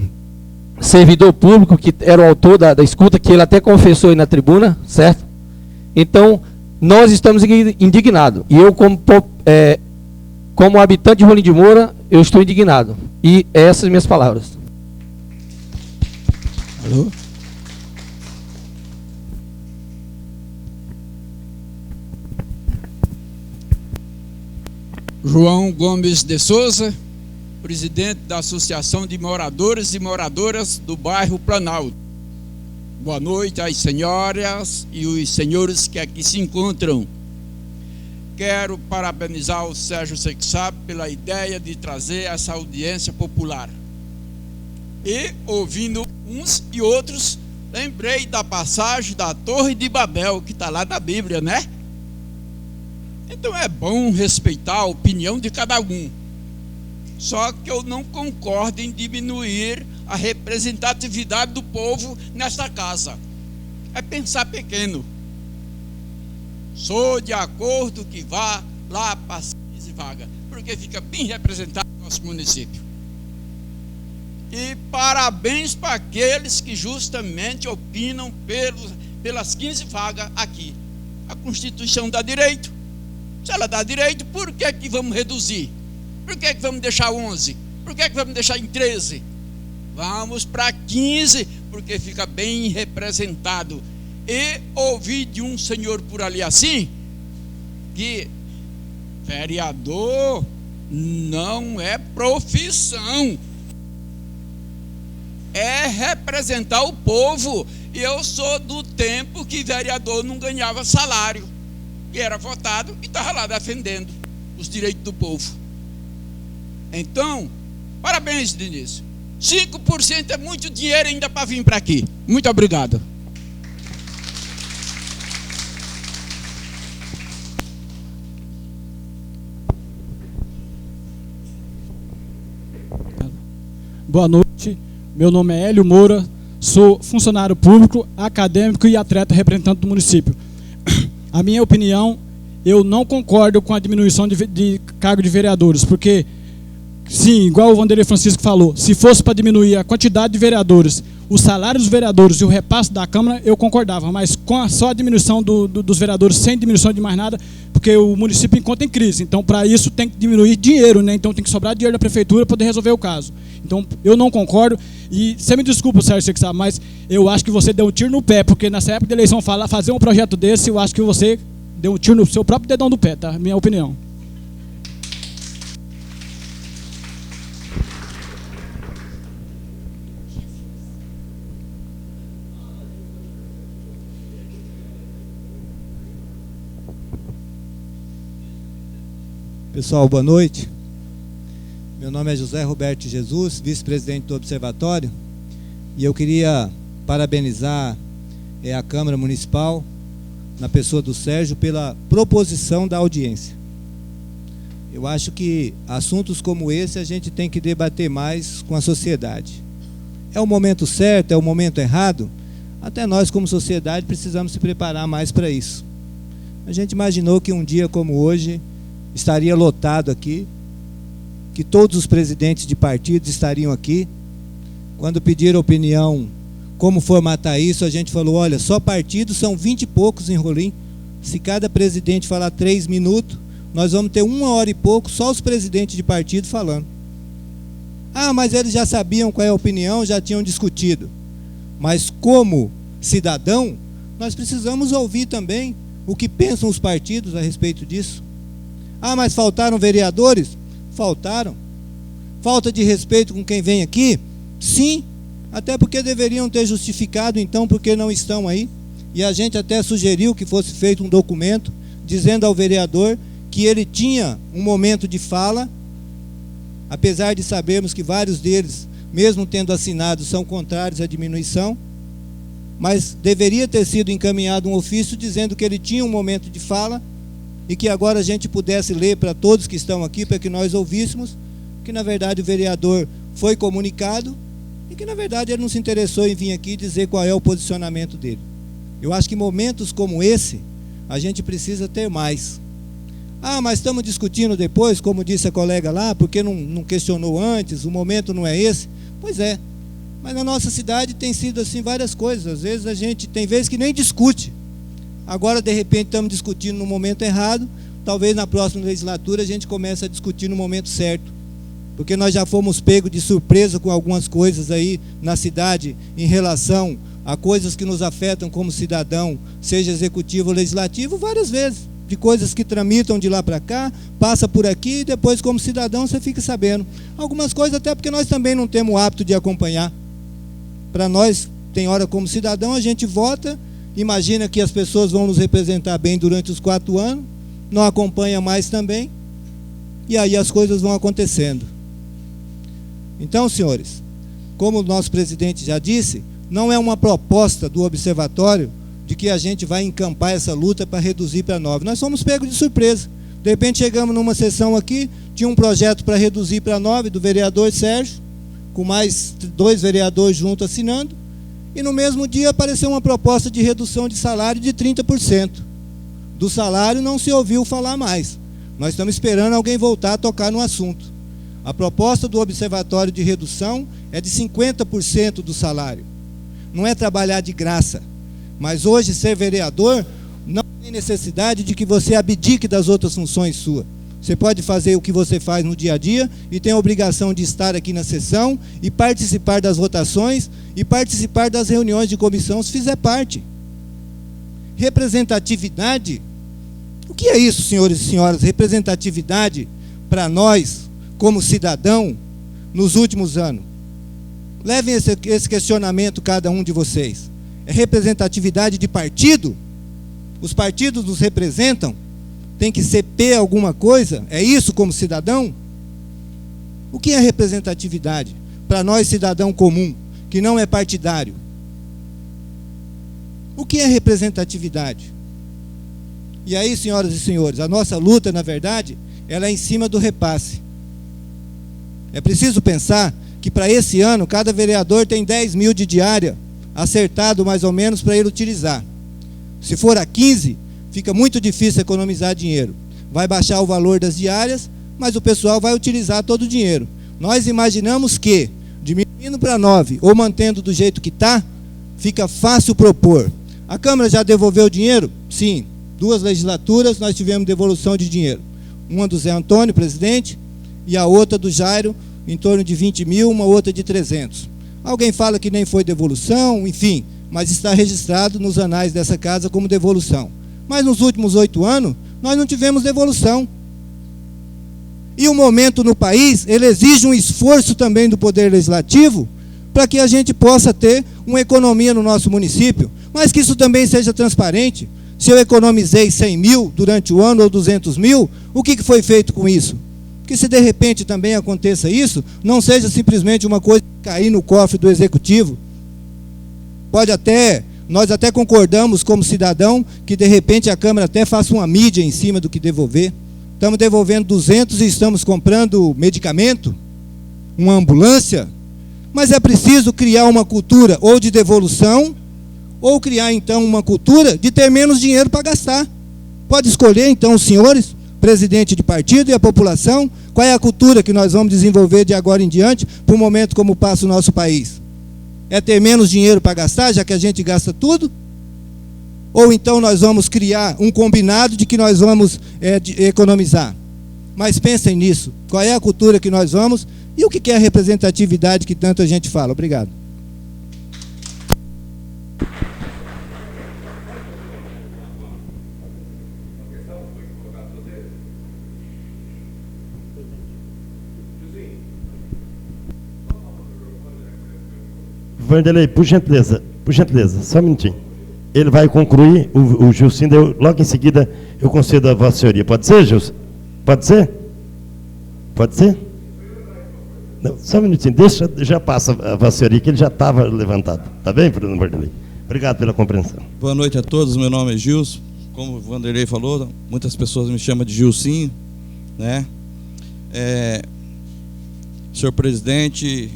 servidor público que era o autor da escuta, que ele até confessou aí na tribuna, certo? Então, nós estamos indignados. E eu, como habitante de Rolim de Moura, eu estou indignado. E essas minhas palavras. Alô? João Gomes de Souza, presidente da Associação de Moradores e Moradoras do bairro Planalto. Boa noite às senhoras e os senhores que aqui se encontram. Quero parabenizar o Sérgio Seixab pela ideia de trazer essa audiência popular. E, ouvindo uns e outros, lembrei da passagem da Torre de Babel, que está lá na Bíblia, né? Então é bom respeitar a opinião de cada um. Só que eu não concordo em diminuir a representatividade do povo nesta casa. É pensar pequeno. Sou de acordo que vá lá para 15 vagas, porque fica bem representado no nosso município. E parabéns para aqueles que justamente opinam pelas 15 vagas aqui. A Constituição dá direito. Se ela dá direito, por que vamos reduzir? Por que vamos deixar 11? Por que vamos deixar em 13? Vamos para 15, porque fica bem representado. E ouvi de um senhor por ali assim, que vereador não é profissão, é representar o povo. E eu sou do tempo que vereador não ganhava salário, e era votado e estava lá defendendo os direitos do povo. Então, parabéns, Diniz. 5% é muito dinheiro ainda para vir para aqui. Muito obrigado. Boa noite, meu nome é Hélio Moura, sou funcionário público, acadêmico e atleta representante do município. A minha opinião, eu não concordo com a diminuição de cargo de vereadores, porque, sim, igual o Vanderlei Francisco falou, se fosse para diminuir a quantidade de vereadores, o salário dos vereadores e o repasse da Câmara, eu concordava, mas com só a diminuição dos vereadores, sem diminuição de mais nada, porque o município encontra em crise. Então, para isso, tem que diminuir dinheiro, né? Então, tem que sobrar dinheiro da prefeitura para poder resolver o caso. Então, eu não concordo. E você me desculpa, Sérgio, você que sabe, mas eu acho que você deu um tiro no pé, porque nessa época de eleição fazer um projeto desse, eu acho que você deu um tiro no seu próprio dedão do pé, tá? Minha opinião. Pessoal, boa noite. Meu nome é José Roberto Jesus, vice-presidente do Observatório, e eu queria parabenizar a Câmara Municipal, na pessoa do Sérgio, pela proposição da audiência. Eu acho que assuntos como esse a gente tem que debater mais com a sociedade. É o momento certo, é o momento errado? Até nós, como sociedade, precisamos se preparar mais para isso. A gente imaginou que um dia como hoje estaria lotado aqui, que todos os presidentes de partidos estariam aqui. Quando pediram opinião como formatar isso, a gente falou, olha, só partidos são 20 e poucos em Rolim. Se cada presidente falar 3 minutos, nós vamos ter 1 hora e pouco só os presidentes de partido falando. Ah, mas eles já sabiam qual é a opinião, já tinham discutido. Mas como cidadão, nós precisamos ouvir também o que pensam os partidos a respeito disso. Ah, mas faltaram vereadores? Faltaram. Falta de respeito com quem vem aqui? Sim, até porque deveriam ter justificado então porque não estão aí. E a gente até sugeriu que fosse feito um documento dizendo ao vereador que ele tinha um momento de fala, apesar de sabermos que vários deles, mesmo tendo assinado, são contrários à diminuição, mas deveria ter sido encaminhado um ofício dizendo que ele tinha um momento de fala e que agora a gente pudesse ler para todos que estão aqui, para que nós ouvíssemos, que na verdade o vereador foi comunicado e que na verdade ele não se interessou em vir aqui dizer qual é o posicionamento dele. Eu acho que momentos como esse, a gente precisa ter mais. Ah, mas estamos discutindo depois, como disse a colega lá, porque não questionou antes, o momento não é esse. Pois é, mas na nossa cidade tem sido assim várias coisas. Às vezes a gente tem vezes que nem discute. Agora, de repente, estamos discutindo no momento errado. Talvez na próxima legislatura a gente comece a discutir no momento certo. Porque nós já fomos pegos de surpresa com algumas coisas aí na cidade em relação a coisas que nos afetam como cidadão, seja executivo ou legislativo, várias vezes. De coisas que tramitam de lá para cá, passa por aqui e depois, como cidadão, você fica sabendo. Algumas coisas até porque nós também não temos o hábito de acompanhar. Para nós, tem hora como cidadão, a gente vota, imagina que as pessoas vão nos representar bem durante os 4 anos, não acompanha mais também, e aí as coisas vão acontecendo. Então, senhores, como o nosso presidente já disse, não é uma proposta do observatório de que a gente vai encampar essa luta para reduzir para 9. Nós somos pegos de surpresa. De repente chegamos numa sessão aqui, tinha um projeto para reduzir para 9 do vereador Sérgio, com mais 2 vereadores juntos assinando, e no mesmo dia apareceu uma proposta de redução de salário de 30%. Do salário não se ouviu falar mais. Nós estamos esperando alguém voltar a tocar no assunto. A proposta do observatório de redução é de 50% do salário. Não é trabalhar de graça. Mas hoje, ser vereador, não tem necessidade de que você abdique das outras funções suas. Você pode fazer o que você faz no dia a dia e tem a obrigação de estar aqui na sessão e participar das votações e participar das reuniões de comissão, se fizer parte. Representatividade. O que é isso, senhores e senhoras? Representatividade para nós, como cidadão, nos últimos anos. Levem esse questionamento, cada um de vocês. É representatividade de partido? Os partidos nos representam? Tem que ser P alguma coisa? É isso como cidadão? O que é representatividade? Para nós, cidadão comum, que não é partidário. O que é representatividade? E aí, senhoras e senhores, a nossa luta, na verdade, ela é em cima do repasse. É preciso pensar que para esse ano, cada vereador tem 10 mil de diária, acertado mais ou menos para ele utilizar. Se for a 15, fica muito difícil economizar dinheiro. Vai baixar o valor das diárias, mas o pessoal vai utilizar todo o dinheiro. Nós imaginamos que, diminuindo para 9 ou mantendo do jeito que está, fica fácil propor. A Câmara já devolveu dinheiro? Sim. 2 legislaturas nós tivemos devolução de dinheiro. Uma do Zé Antônio, presidente, e a outra do Jairo, em torno de 20 mil, uma outra de 300. Alguém fala que nem foi devolução, enfim, mas está registrado nos anais dessa casa como devolução. Mas nos últimos 8 anos, nós não tivemos devolução. E o momento no país, ele exige um esforço também do Poder Legislativo para que a gente possa ter uma economia no nosso município, mas que isso também seja transparente. Se eu economizei 100 mil durante o ano ou 200 mil, o que foi feito com isso? Que se de repente também aconteça isso, não seja simplesmente uma coisa cair no cofre do Executivo. Nós até concordamos como cidadão que de repente a Câmara até faça uma mídia em cima do que devolver. Estamos devolvendo 200 e estamos comprando medicamento, uma ambulância, mas é preciso criar uma cultura ou de devolução, ou criar então uma cultura de ter menos dinheiro para gastar. Pode escolher então os senhores, presidente de partido e a população, qual é a cultura que nós vamos desenvolver de agora em diante para o momento como passa o nosso país. É ter menos dinheiro para gastar, já que a gente gasta tudo? Ou então nós vamos criar um combinado de que nós vamos economizar? Mas pensem nisso, qual é a cultura que nós vamos e o que é a representatividade que tanta gente fala. Obrigado. Vanderlei, por gentileza, só um minutinho. Ele vai concluir, o Gilcinho, logo em seguida eu concedo a Vossa Senhoria. Pode ser, Gilcinho? Pode ser? Pode ser? Não, só um minutinho, já passa a Vossa Senhoria, que ele já estava levantado. Tá bem, Bruno Vanderlei? Obrigado pela compreensão. Boa noite a todos, meu nome é Gilson. Como o Vanderlei falou, muitas pessoas me chamam de Gilcinho, né? Senhor presidente,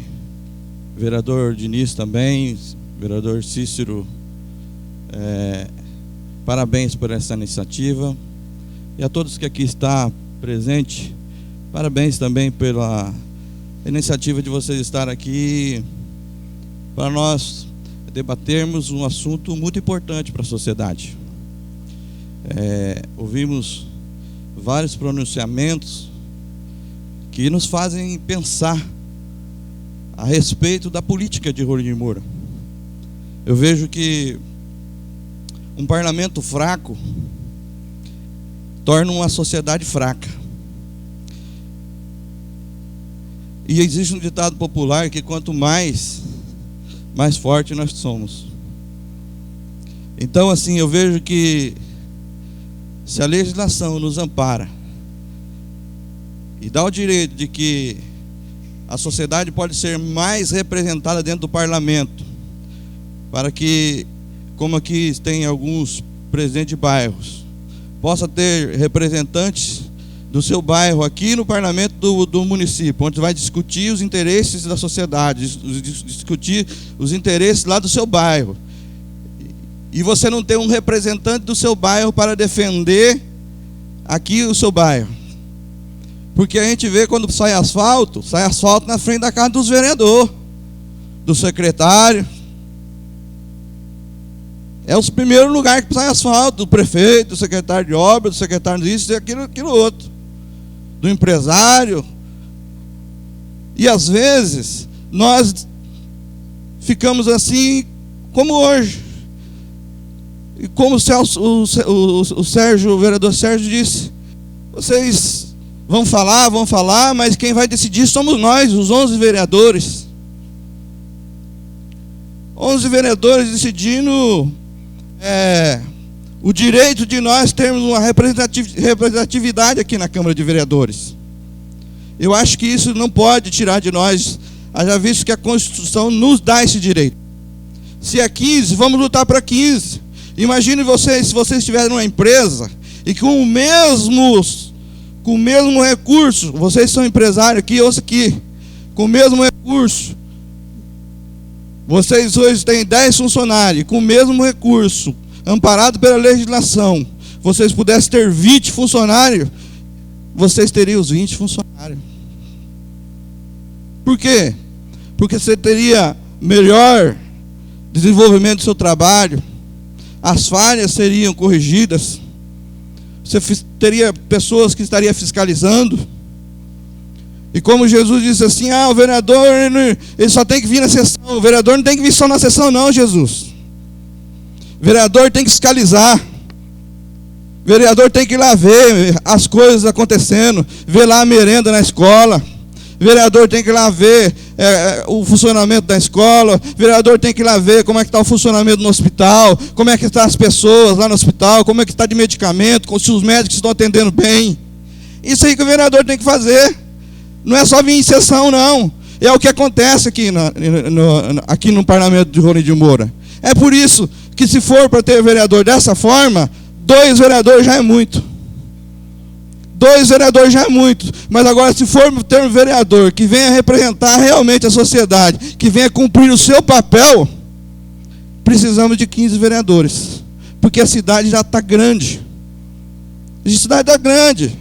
vereador Diniz também, vereador Cícero, parabéns por essa iniciativa. e a todos que aqui estão presentes, parabéns também pela iniciativa de vocês estar aqui para nós debatermos um assunto muito importante para a sociedade. Ouvimos vários pronunciamentos que nos fazem pensar a respeito da política de Rolim de Moura. Eu vejo que um parlamento fraco torna uma sociedade fraca. E existe um ditado popular que quanto mais forte nós somos. Então, assim, eu vejo que se a legislação nos ampara e dá o direito de que a sociedade pode ser mais representada dentro do parlamento, para que, como aqui tem alguns presidentes de bairros, possa ter representantes do seu bairro aqui no parlamento do município, onde vai discutir os interesses da sociedade, discutir os interesses lá do seu bairro. E você não tem um representante do seu bairro para defender aqui o seu bairro. Porque a gente vê quando sai asfalto na frente da casa dos vereadores, do secretário. É o primeiro lugar que sai asfalto, do prefeito, do secretário de obra, do secretário disso, aquilo outro, do empresário. E às vezes nós ficamos assim como hoje. E como o vereador Sérgio disse, vocês vão falar, mas quem vai decidir somos nós, os 11 vereadores. 11 vereadores decidindo o direito de nós termos uma representatividade aqui na Câmara de Vereadores. Eu acho que isso não pode tirar de nós, já visto que a Constituição nos dá esse direito. Se é 15, vamos lutar para 15. Imagine vocês, se vocês estiverem numa empresa e com o mesmo recurso, vocês são empresários aqui, ouça aqui, com o mesmo recurso, vocês hoje têm 10 funcionários, com o mesmo recurso, amparado pela legislação, vocês pudessem ter 20 funcionários, vocês teriam os 20 funcionários. Por quê? Porque você teria melhor desenvolvimento do seu trabalho, as falhas seriam corrigidas, você teria pessoas que estariam fiscalizando. E como Jesus disse assim, o vereador ele só tem que vir na sessão, o vereador não tem que vir só na sessão não, Jesus. O vereador tem que fiscalizar, o vereador tem que ir lá ver as coisas acontecendo, ver lá a merenda na escola, o vereador tem que ir lá ver o funcionamento da escola, o vereador tem que ir lá ver como é que está o funcionamento no hospital, como é que estão as pessoas lá no hospital, como é que está de medicamento, se os médicos estão atendendo bem. Isso aí que o vereador tem que fazer. Não é só vir em sessão, não. É o que acontece aqui no parlamento de Rolim de Moura. É por isso que se for para ter vereador dessa forma, 2 vereadores já é muito. 2 vereadores já é muito, mas agora se for ter um vereador que venha representar realmente a sociedade, que venha cumprir o seu papel, precisamos de 15 vereadores, porque a cidade já está grande. A cidade está grande.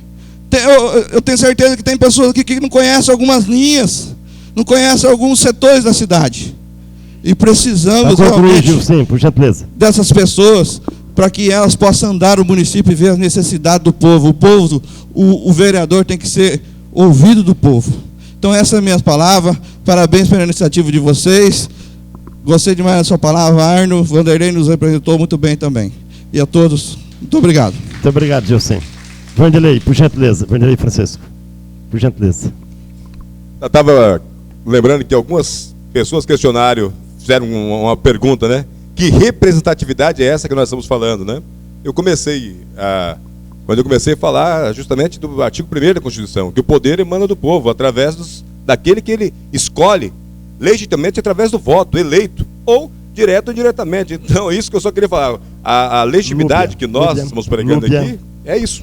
Eu tenho certeza que tem pessoas aqui que não conhecem algumas linhas, não conhecem alguns setores da cidade. E precisamos realmente dessas pessoas, para que elas possam andar o município e ver as necessidades do povo. O vereador tem que ser ouvido do povo. Então essa é a minha palavra. Parabéns pela iniciativa de vocês. Gostei demais da sua palavra, Arno. Vanderlei nos representou muito bem também. E a todos, muito obrigado. Muito obrigado, Gilson. Vanderlei, por gentileza. Vanderlei Francisco, por gentileza. Eu estava lembrando que algumas pessoas questionário fizeram uma pergunta, né? Que representatividade é essa que nós estamos falando, né? Quando eu comecei a falar justamente do artigo 1º da Constituição, que o poder emana do povo, através daquele que ele escolhe, legitimamente através do voto, eleito, ou direto ou indiretamente. Então, isso que eu só queria falar. A legitimidade que nós estamos pregando aqui, é isso.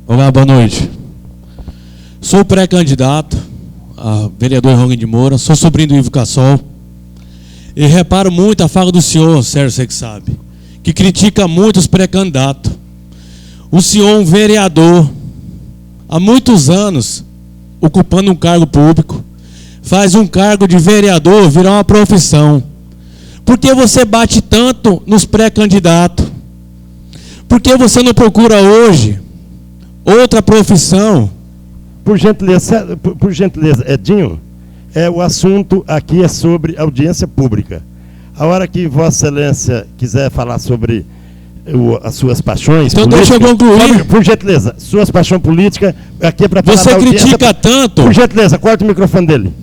Olá, boa noite. Sou pré-candidato a vereador Rolim de Moura, sou sobrinho do Ivo Cassol. E reparo muito a fala do senhor, Sérgio, você que sabe, que critica muito os pré-candidatos. O senhor, um vereador, há muitos anos, ocupando um cargo público, faz um cargo de vereador virar uma profissão. Por que você bate tanto nos pré-candidatos? Por que você não procura hoje outra profissão? Por gentileza, Edinho, o assunto aqui é sobre audiência pública. A hora que Vossa Excelência quiser falar sobre as suas paixões então políticas... Então deixa eu concluir. Por gentileza, suas paixões políticas, aqui é para falar Você da audiência... critica tanto... Por gentileza, corta o microfone dele.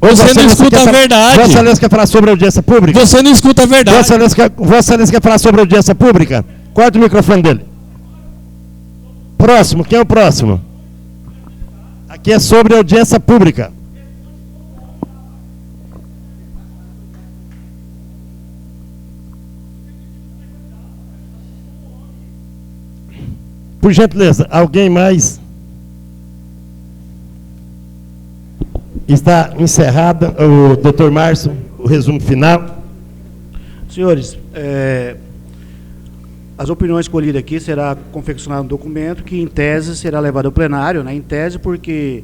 Você não escuta a verdade. Vossa Excelência quer falar sobre audiência pública? Você não escuta a verdade. Vossa Excelência quer falar sobre audiência pública? Corta o microfone dele. Próximo, quem é o próximo? Aqui é sobre audiência pública. Por gentileza, alguém mais? Está encerrada, o doutor Márcio, o resumo final. Senhores, as opiniões escolhidas aqui será confeccionado um documento que, em tese, será levado ao plenário, né? Em tese, porque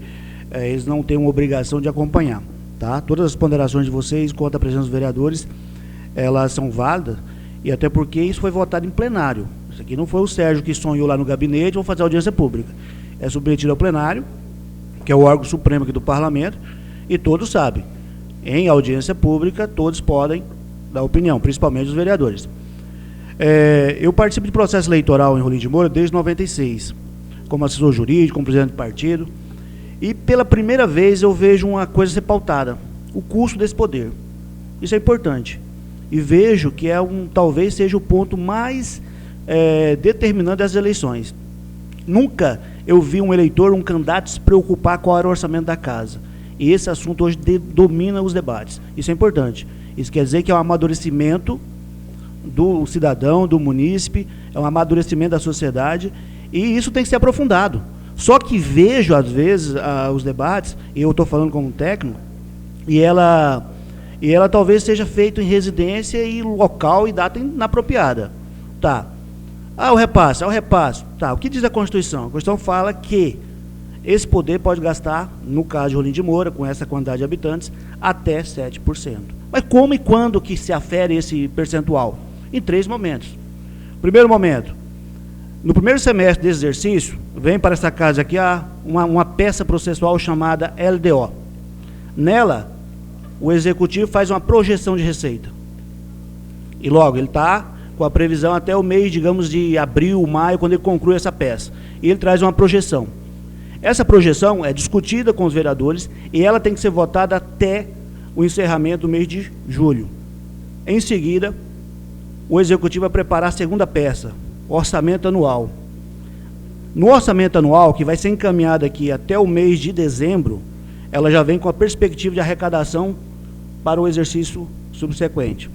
eles não têm uma obrigação de acompanhar. Tá? Todas as ponderações de vocês quanto à presença dos vereadores, elas são válidas, e até porque isso foi votado em plenário. Isso aqui não foi o Sérgio que sonhou lá no gabinete, vou fazer audiência pública. É submetido ao plenário, que é o órgão supremo aqui do parlamento, e todos sabem, em audiência pública, todos podem dar opinião, principalmente os vereadores. Eu participo de processo eleitoral em Rolim de Moura desde 96, como assessor jurídico, como presidente do partido, e pela primeira vez eu vejo uma coisa ser pautada, o custo desse poder. Isso é importante. E vejo que talvez seja o ponto mais determinante das eleições. Nunca eu vi um eleitor, um candidato se preocupar qual era o orçamento da casa. E esse assunto hoje domina os debates. Isso é importante. Isso quer dizer que é um amadurecimento do cidadão, do munícipe, é um amadurecimento da sociedade, e isso tem que ser aprofundado. Só que vejo, às vezes, os debates, e eu estou falando como técnico, e ela talvez seja feita em residência e local e data inapropriada. Tá. O repasse. Tá. O que diz a Constituição? A Constituição fala que esse poder pode gastar, no caso de Rolim de Moura, com essa quantidade de habitantes, até 7%. Mas como e quando que se afere esse percentual? Em 3 momentos. Primeiro momento, no primeiro semestre desse exercício, vem para essa casa aqui uma peça processual chamada LDO. Nela, o Executivo faz uma projeção de receita. E logo, ele está com a previsão até o mês, digamos, de abril, maio, quando ele conclui essa peça. E ele traz uma projeção. Essa projeção é discutida com os vereadores e ela tem que ser votada até o encerramento do mês de julho. Em seguida, o Executivo vai preparar a segunda peça, o orçamento anual. No orçamento anual, que vai ser encaminhado aqui até o mês de dezembro, ela já vem com a perspectiva de arrecadação para o exercício subsequente.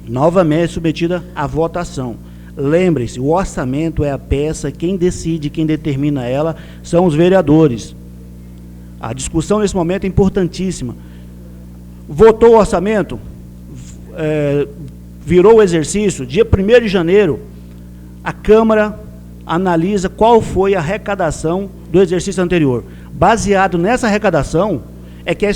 Novamente submetida à votação. Lembre-se, o orçamento é a peça, quem decide, quem determina ela, são os vereadores. A discussão nesse momento é importantíssima. Votou o orçamento, virou o exercício, dia 1º de janeiro, a Câmara analisa qual foi a arrecadação do exercício anterior. Baseado nessa arrecadação, é que é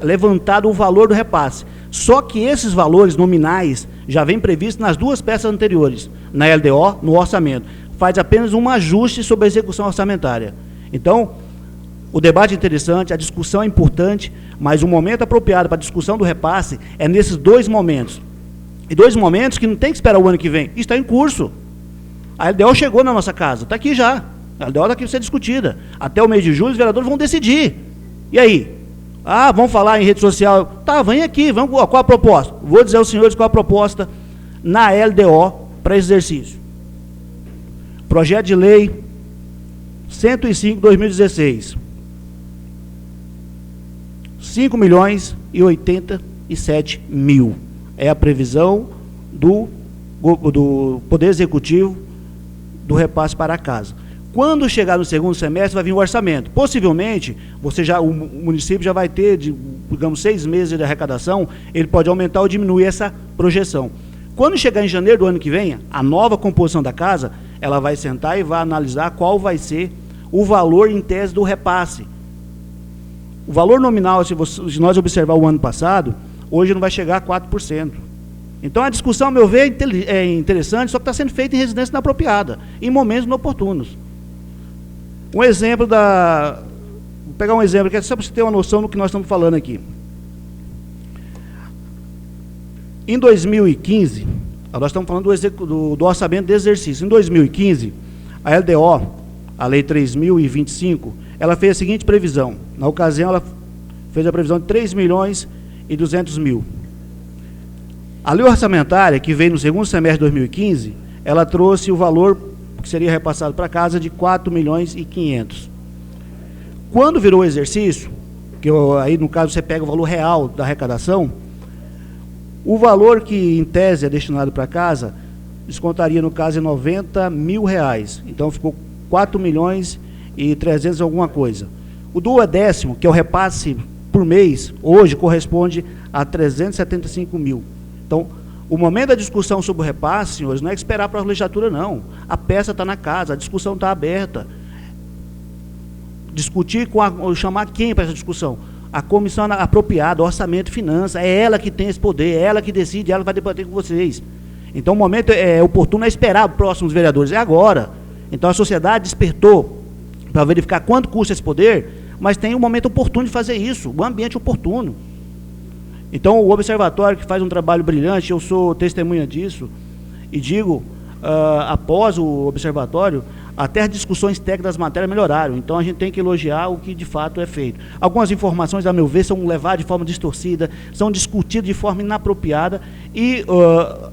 levantado o valor do repasse. Só que esses valores nominais já vêm previstos nas 2 peças anteriores, na LDO, no orçamento. Faz apenas um ajuste sobre a execução orçamentária. Então, o debate é interessante, a discussão é importante, mas o momento apropriado para a discussão do repasse é nesses 2 momentos. E 2 momentos que não tem que esperar o ano que vem. Isso está em curso. A LDO chegou na nossa casa, está aqui já. A LDO está aqui para ser discutida. Até o mês de julho, os vereadores vão decidir. E aí? Vamos falar em rede social. Tá, vem aqui, qual a proposta? Vou dizer aos senhores qual a proposta na LDO para exercício. Projeto de Lei 105/2016. 5.087.000. É a previsão do Poder Executivo do repasse para a casa. Quando chegar no segundo semestre, vai vir o orçamento. Possivelmente, o município já vai ter, digamos, 6 meses de arrecadação, ele pode aumentar ou diminuir essa projeção. Quando chegar em janeiro do ano que vem, a nova composição da casa, ela vai sentar e vai analisar qual vai ser o valor em tese do repasse. O valor nominal, se nós observar o ano passado, hoje não vai chegar a 4%. Então a discussão, a meu ver, é interessante, só que está sendo feita em residência inapropriada, em momentos inoportunos. Um exemplo vou pegar um exemplo, que é só para você ter uma noção do que nós estamos falando aqui. Em 2015, nós estamos falando do orçamento de exercício. Em 2015, a LDO, a Lei 3.025, ela fez a seguinte previsão. Na ocasião, ela fez a previsão de 3.200.000. A lei orçamentária, que veio no segundo semestre de 2015, ela trouxe o valor que seria repassado para casa de 4.500.000. Quando virou o exercício, aí no caso você pega o valor real da arrecadação, o valor que em tese é destinado para casa, descontaria no caso em R$90 mil. Então ficou 4.300.000 alguma coisa. O duodécimo, que é o repasse por mês, hoje corresponde a 375 mil. Então, o momento da discussão sobre o repasse, senhores, não é esperar para a legislatura, não. A peça está na casa, a discussão está aberta. Discutir chamar quem para essa discussão? A comissão apropriada, orçamento e finanças, é ela que tem esse poder, é ela que decide, ela vai debater com vocês. Então, o momento oportuno é esperar os próximos vereadores, é agora. Então, a sociedade despertou para verificar quanto custa esse poder, mas tem um momento oportuno de fazer isso, o ambiente oportuno. Então, o Observatório, que faz um trabalho brilhante, eu sou testemunha disso, e digo, após o Observatório, até as discussões técnicas das matérias melhoraram. Então, a gente tem que elogiar o que, de fato, é feito. Algumas informações, a meu ver, são levadas de forma distorcida, são discutidas de forma inapropriada, e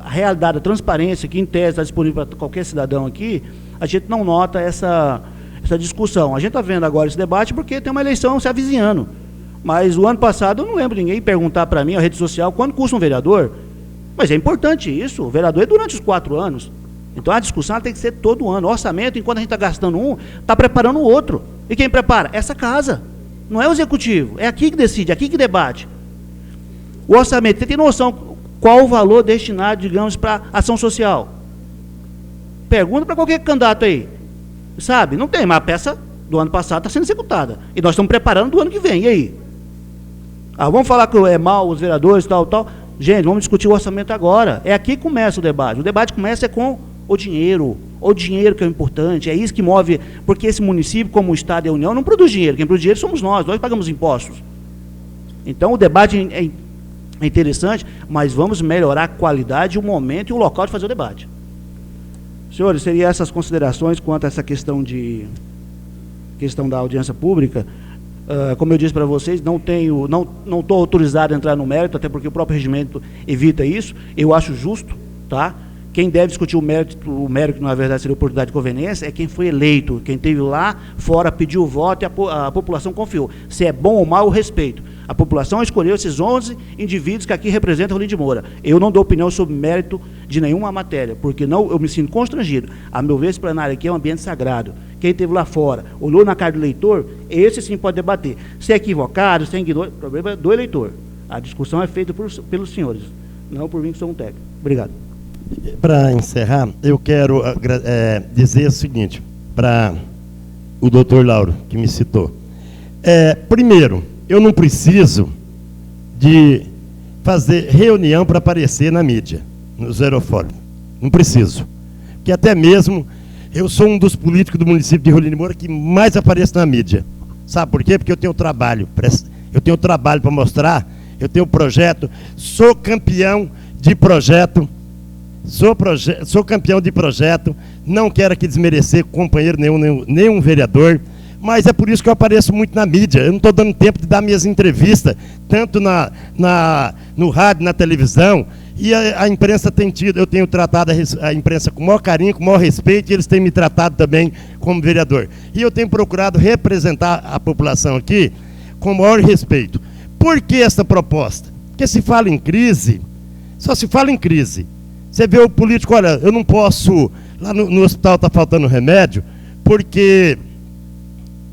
a realidade, a transparência, que, em tese, está disponível para qualquer cidadão aqui, a gente não nota essa discussão. A gente está vendo agora esse debate porque tem uma eleição se avizinhando. Mas o ano passado eu não lembro ninguém perguntar para mim, a rede social, quanto custa um vereador. Mas é importante isso, o vereador é durante os 4 anos. Então a discussão tem que ser todo ano. O orçamento, enquanto a gente está gastando um, está preparando o outro. E quem prepara? Essa casa. Não é o executivo, é aqui que decide, é aqui que debate. O orçamento, você tem noção qual o valor destinado, digamos, para ação social? Pergunta para qualquer candidato aí. Sabe? Não tem, mas a peça do ano passado está sendo executada. E nós estamos preparando do ano que vem. E aí? Vamos falar que é mal os vereadores, tal. Gente, vamos discutir o orçamento agora. É aqui que começa o debate. O debate começa com o dinheiro. O dinheiro que é o importante. É isso que move. Porque esse município, como o Estado e a União, não produz dinheiro. Quem produz dinheiro somos nós pagamos impostos. Então, o debate é interessante, mas vamos melhorar a qualidade, o momento e o local de fazer o debate. Senhores, seriam essas considerações quanto a essa questão da audiência pública. Como eu disse para vocês, não estou autorizado a entrar no mérito, até porque o próprio regimento evita isso. Eu acho justo, tá? Quem deve discutir o mérito, que na verdade seria oportunidade de conveniência, é quem foi eleito, quem esteve lá fora, pediu o voto e a população confiou. Se é bom ou mal, o respeito. A população escolheu esses 11 indivíduos que aqui representam Rolim de Moura. Eu não dou opinião sobre mérito de nenhuma matéria, porque eu me sinto constrangido. A meu ver, esse plenário aqui é um ambiente sagrado. Quem esteve lá fora, olhou na cara do eleitor, esse sim pode debater. Se é equivocado, se é ignorante, o problema é do eleitor. A discussão é feita pelos senhores, não por mim que sou um técnico. Obrigado. Para encerrar, eu quero dizer o seguinte, para o doutor Lauro, que me citou. Primeiro, eu não preciso de fazer reunião para aparecer na mídia, nos aerofóruns. Não preciso. Porque até mesmo eu sou um dos políticos do município de Rolim de Moura que mais aparece na mídia. Sabe por quê? Porque eu tenho trabalho. Eu tenho trabalho para mostrar, eu tenho projeto, sou campeão de projeto. Sou campeão de projeto, não quero aqui desmerecer companheiro nenhum vereador, mas é por isso que eu apareço muito na mídia. Eu não estou dando tempo de dar minhas entrevistas, tanto no rádio, na televisão, e a imprensa tem tido, eu tenho tratado a imprensa com o maior carinho, com o maior respeito, e eles têm me tratado também como vereador. E eu tenho procurado representar a população aqui com o maior respeito. Por que essa proposta? Porque se fala em crise, só se fala em crise. Você vê o político, olha, eu não posso, lá no hospital está faltando remédio, porque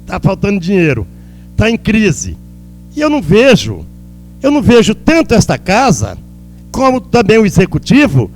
está faltando dinheiro, está em crise. E eu não vejo tanto esta casa, como também o executivo,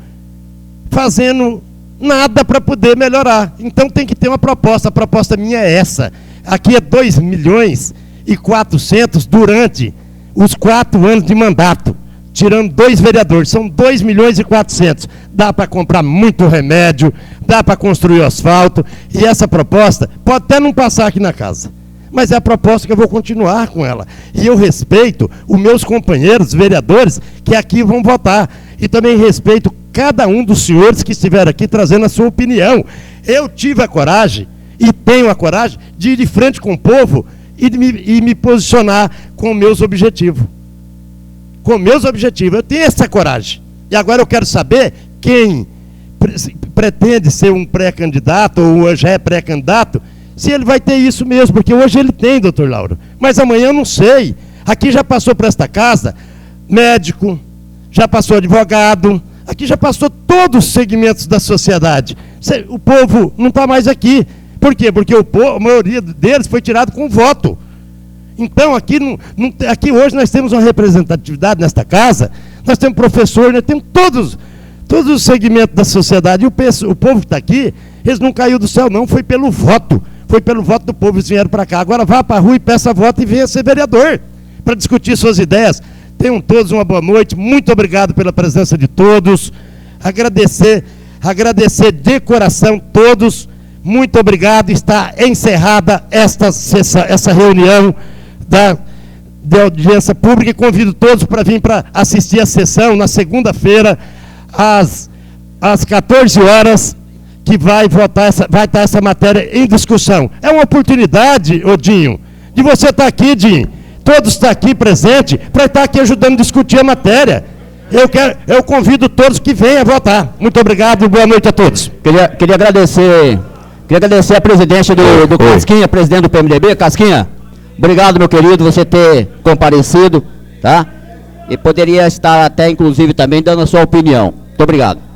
fazendo nada para poder melhorar. Então tem que ter uma proposta. A proposta minha é essa. Aqui é 2.400.000 durante os 4 anos de mandato, tirando 2 vereadores, são 2.400.000. Dá para comprar muito remédio, dá para construir o asfalto, e essa proposta pode até não passar aqui na casa, mas é a proposta que eu vou continuar com ela. E eu respeito os meus companheiros vereadores que aqui vão votar, e também respeito cada um dos senhores que estiveram aqui trazendo a sua opinião. Eu tive a coragem, e tenho a coragem, de ir de frente com o povo e me posicionar com meus objetivos. Com meus objetivos, eu tenho essa coragem. E agora eu quero saber quem pretende ser um pré-candidato, ou já é pré-candidato, se ele vai ter isso mesmo, porque hoje ele tem, doutor Lauro, mas amanhã eu não sei. Aqui já passou por esta casa médico, já passou advogado, aqui já passou todos os segmentos da sociedade. O povo não está mais aqui. Por quê? Porque a maioria deles foi tirado com voto. Então, aqui hoje nós temos uma representatividade nesta casa, nós temos professor, nós temos todos os segmentos da sociedade. E o povo que está aqui, eles não caiu do céu, não, foi pelo voto. Foi pelo voto do povo, eles vieram para cá. Agora vá para a rua e peça voto e venha ser vereador, para discutir suas ideias. Tenham todos uma boa noite, muito obrigado pela presença de todos. Agradecer de coração todos. Muito obrigado, está encerrada essa reunião da audiência pública, e convido todos para vir para assistir a sessão na segunda-feira, às 14 horas, que vai estar essa matéria em discussão. É uma oportunidade, Odinho, de você estar aqui, Dinho, todos estão aqui presentes, para estar aqui ajudando a discutir a matéria. Eu convido todos que venham votar. Muito obrigado e boa noite a todos. Queria agradecer a presidência do Casquinha, presidente do PMDB. Casquinha, obrigado, meu querido, você ter comparecido, tá? E poderia estar até, inclusive, também dando a sua opinião. Muito obrigado.